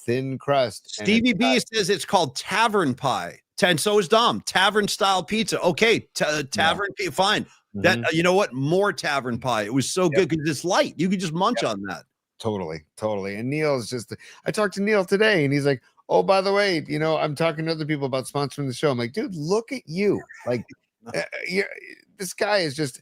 thin crust. Stevie B says it's called tavern pie. And so is Dom. Tavern style pizza. Okay, tavern pie. Fine. That you know what? More tavern pie. It was so good because it's light. You could just munch on that. Totally. And Neil's I talked to Neil today and he's like, oh, by the way, I'm talking to other people about sponsoring the show. I'm like, dude, look at you. Like, this guy is just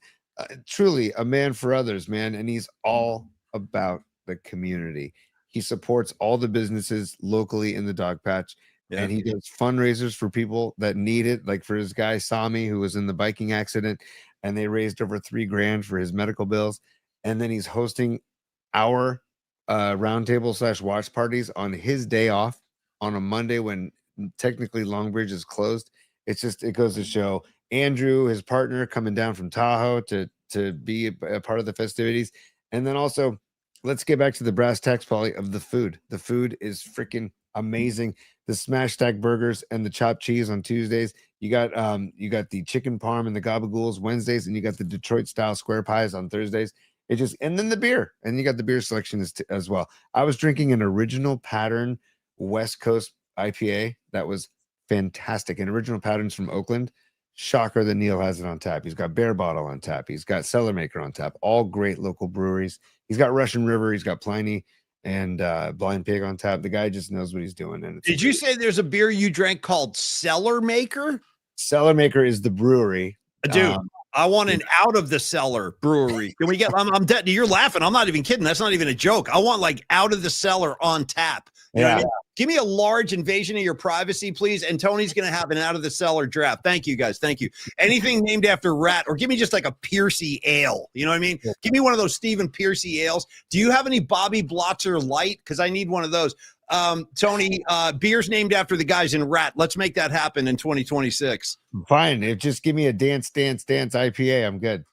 truly a man for others, man. And he's all about the community. He supports all the businesses locally in the dog patch. And he does fundraisers for people that need it. Like for his guy, Sami, who was in the biking accident, and they raised over $3,000 for his medical bills. And then he's hosting our roundtable / watch parties on his day off on a Monday when technically Longbridge is closed. It goes to show Andrew, his partner, coming down from Tahoe to be a part of the festivities. And then also let's get back to the brass tacks, Paulie, of the food. The food is freaking amazing. The smash stack burgers and the chopped cheese on Tuesdays. You got the chicken parm and the gabagools Wednesdays, and you got the Detroit style square pies on Thursdays. It just, and then the beer, and you got the beer selection as well. I was drinking an original pattern West Coast IPA that was fantastic. And original patterns from Oakland. Shocker that Neil has it on tap. He's got Bear Bottle on tap. He's got Cellar Maker on tap. All great local breweries. He's got Russian River. He's got Pliny and Blind Pig on tap. The guy just knows what he's doing. And Did you say there's a beer you drank called Cellar Maker? Cellar Maker is the brewery. Dude, I want an out of the cellar brewery. Can we get, I'm dead. You're laughing. I'm not even kidding. That's not even a joke. I want like out of the cellar on tap. You know what I mean? Give me a large invasion of your privacy, please. And Tony's going to have an out of the cellar draft. Thank you, guys. Thank you. Anything named after rat, or give me just like a Piercy ale. You know what I mean? Yeah. Give me one of those Stephen Piercy ales. Do you have any Bobby Blotzer Light? Because I need one of those. Tony, beers named after the guys in Rat. Let's make that happen in 2026. Fine. If just give me a dance IPA, I'm good.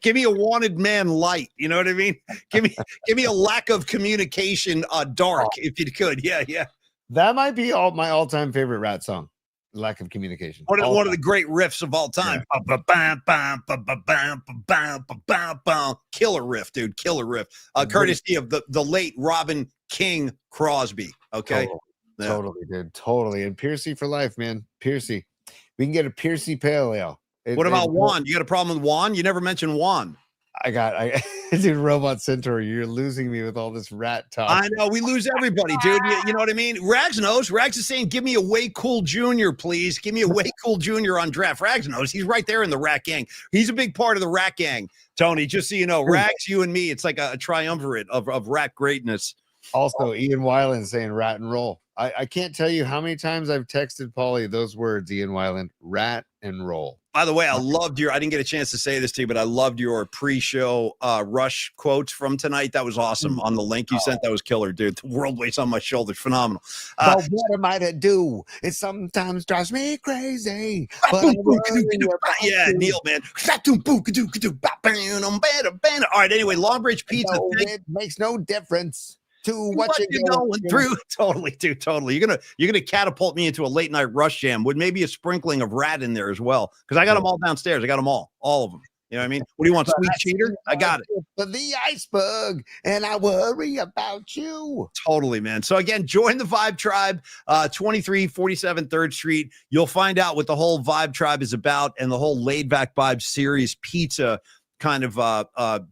Give me a Wanted Man Light. You know what I mean? Give me a lack of communication dark, if you could. Yeah. That might be my all-time favorite Rat song. Lack of communication. One of the great riffs of all time. Yeah. Killer riff, dude. Killer riff. Courtesy of the late Robin King Crosby. Okay. Totally, dude. Totally. And Piercy for life, man. Piercy. We can get a Piercy Pale Ale. What about Juan? You got a problem with Juan? You never mentioned Juan. Dude, Robot Centaur, you're losing me with all this rat talk. I know, we lose everybody, dude. You know what I mean? Rags knows. Rags is saying, give me a Way Cool Jr., please. Give me a Way Cool Jr. on draft. Rags knows. He's right there in the Rat Gang. He's a big part of the Rat Gang, Tony, just so you know. Rags, you and me, it's like a triumvirate of rat greatness. Also, Ian Weiland saying rat and roll. I can't tell you how many times I've texted Paulie those words, Ian Weiland, rat and roll. By the way, I didn't get a chance to say this to you, but I loved your pre-show Rush quotes from tonight. That was awesome. On the link you sent, that was killer, dude. The world weighs on my shoulders. Phenomenal. But what am I to do? It sometimes drives me crazy. But yeah, Neil, man. All right, anyway, Long Bridge Pizza. It makes no difference to what you're going through. Totally, dude. Totally. You're gonna catapult me into a late night Rush jam with maybe a sprinkling of Rat in there as well, because I got them all downstairs. I got them all of them. You know what I mean? What do you want, Sweet Cheater? I got it. For the iceberg, and I worry about you. Totally, man. So again, join the Vibe Tribe, 2347 3rd Street. You'll find out what the whole Vibe Tribe is about, and the whole Laid Back Vibe series pizza kind of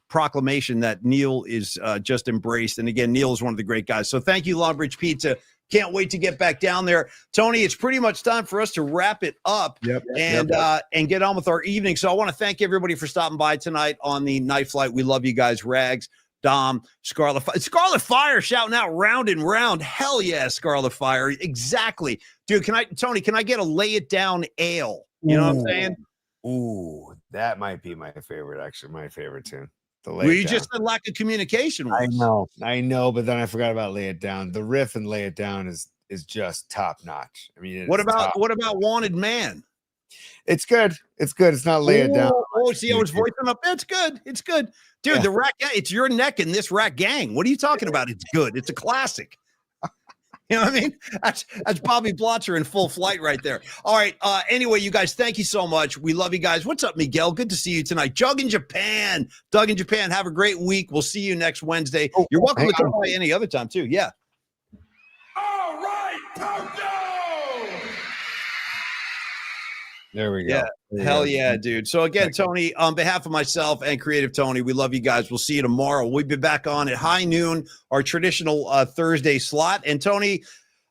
proclamation that Neil is just embraced. And again, Neil is one of the great guys. So thank you, Long Bridge Pizza. Can't wait to get back down there. Tony, it's pretty much time for us to wrap it up and get on with our evening. So I want to thank everybody for stopping by tonight on the night flight. We love you guys. Rags, Dom, Scarlet Fire shouting out round and round. Hell yeah, Scarlet Fire. Exactly. Dude, Tony, can I get a Lay It Down ale? You know what I'm saying? Ooh, that might be my favorite, actually. My favorite tune. We just said lack of communication. I know, but then I forgot about Lay It Down. The riff and Lay It Down is just top notch. I mean, what about Wanted Man? It's good. It's not Lay It Down. Oh, see, I was voicing up. It's good. Dude, yeah. The Rat Gang, it's your neck in this Rat Gang. What are you talking about? It's good. It's a classic. You know what I mean? That's Bobby Blotzer in full flight right there. All right. Anyway, you guys, thank you so much. We love you guys. What's up, Miguel? Good to see you tonight. Doug in Japan. Have a great week. We'll see you next Wednesday. You're welcome to come by any other time, too. Yeah. All right, Purdy! There we go. Yeah. Hell yeah, dude. So again, Tony, on behalf of myself and Creative Tony, we love you guys. We'll see you tomorrow. We'll be back on at high noon, our traditional Thursday slot. And Tony,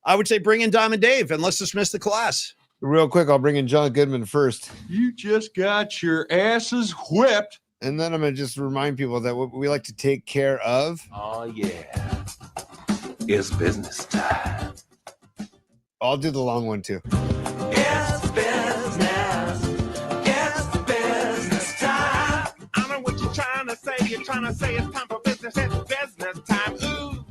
I would say bring in Diamond Dave and let's dismiss the class. Real quick, I'll bring in John Goodman first. You just got your asses whipped. And then I'm going to just remind people that we like to take care of. Oh, yeah. It's business time. I'll do the long one, too. It's business. It's business time. I know what you're trying to say. You're trying to say it's time for business. It's business time. Ooh.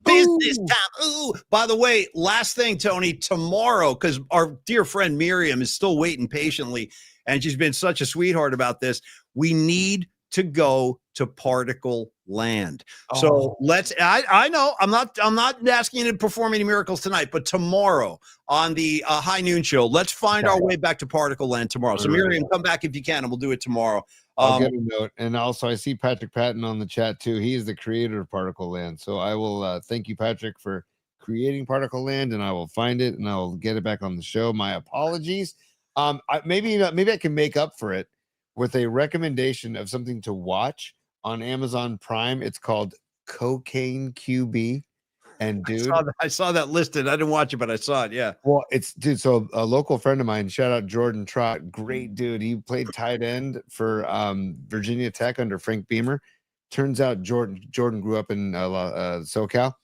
Business time. Ooh. By the way, last thing, Tony, tomorrow, because our dear friend Miriam is still waiting patiently, and she's been such a sweetheart about this. We need to go to Particle Land. Oh. So I know I'm not asking you to perform any miracles tonight, but tomorrow on the High Noon Show, let's find our way back to Particle Land tomorrow. So Miriam, come back if you can, and we'll do it tomorrow. I'll get a note. And also, I see Patrick Patton on the chat too. He is the creator of Particle Land. So I will thank you, Patrick, for creating Particle Land, and I will find it and I will get it back on the show. My apologies. Maybe I can make up for it with a recommendation of something to watch on Amazon Prime. It's called Cocaine QB. And dude, I saw that listed. I didn't watch it, but I saw it. Yeah. Well, so a local friend of mine, shout out Jordan Trott, great dude. He played tight end for Virginia Tech under Frank Beamer. Turns out Jordan grew up in SoCal.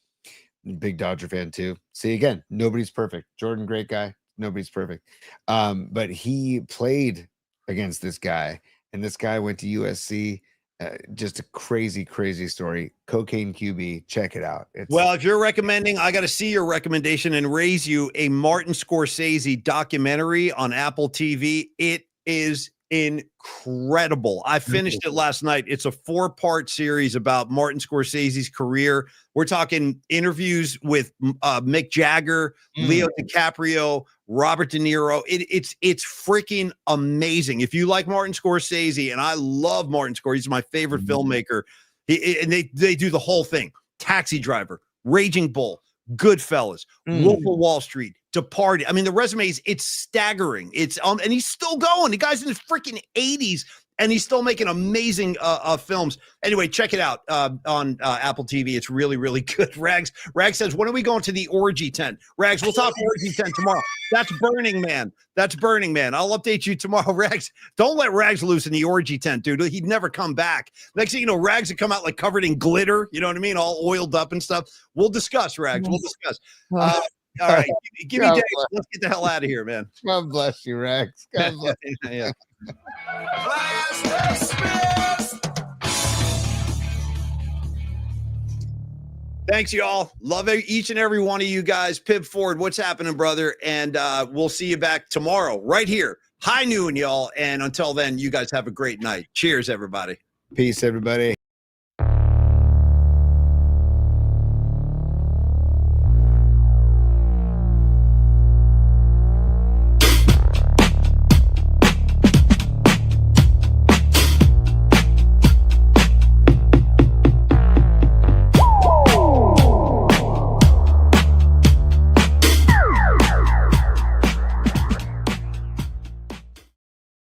Big Dodger fan too. See, again, nobody's perfect. Jordan, great guy. Nobody's perfect. But he played against this guy, and this guy went to USC. Just a crazy story. Cocaine QB, check it out. Well, if you're recommending, I got to see your recommendation and raise you a Martin Scorsese documentary on Apple TV. It is incredible. I finished it last night. It's a 4-part series about Martin Scorsese's career. We're talking interviews with Mick Jagger, Leo DiCaprio, Robert De Niro. It's freaking amazing. If you like Martin Scorsese, and I love Martin Scorsese, he's my favorite filmmaker. And they do the whole thing. Taxi Driver, Raging Bull, Goodfellas, Wolf of Wall Street, Departed. I mean, the resume it's staggering. It's and he's still going. The guy's in his freaking 80s, and he's still making amazing films. Anyway, check it out on Apple TV. It's really good. Rags says, when are we going to the orgy tent? Rags, we'll talk orgy tent tomorrow. That's Burning Man. I'll update you tomorrow, Rags. Don't let Rags loose in the orgy tent, dude. He'd never come back. Next thing you know, Rags would come out like covered in glitter. You know what I mean? All oiled up and stuff. We'll discuss, Rags. We'll discuss. All right, give me days. Let's get the hell out of here, man. God bless you, Rex. God bless you. Yeah. Thanks, y'all. Love each and every one of you guys. Pip Ford, what's happening, brother? And we'll see you back tomorrow right here. High noon, y'all. And until then, you guys have a great night. Cheers, everybody. Peace, everybody.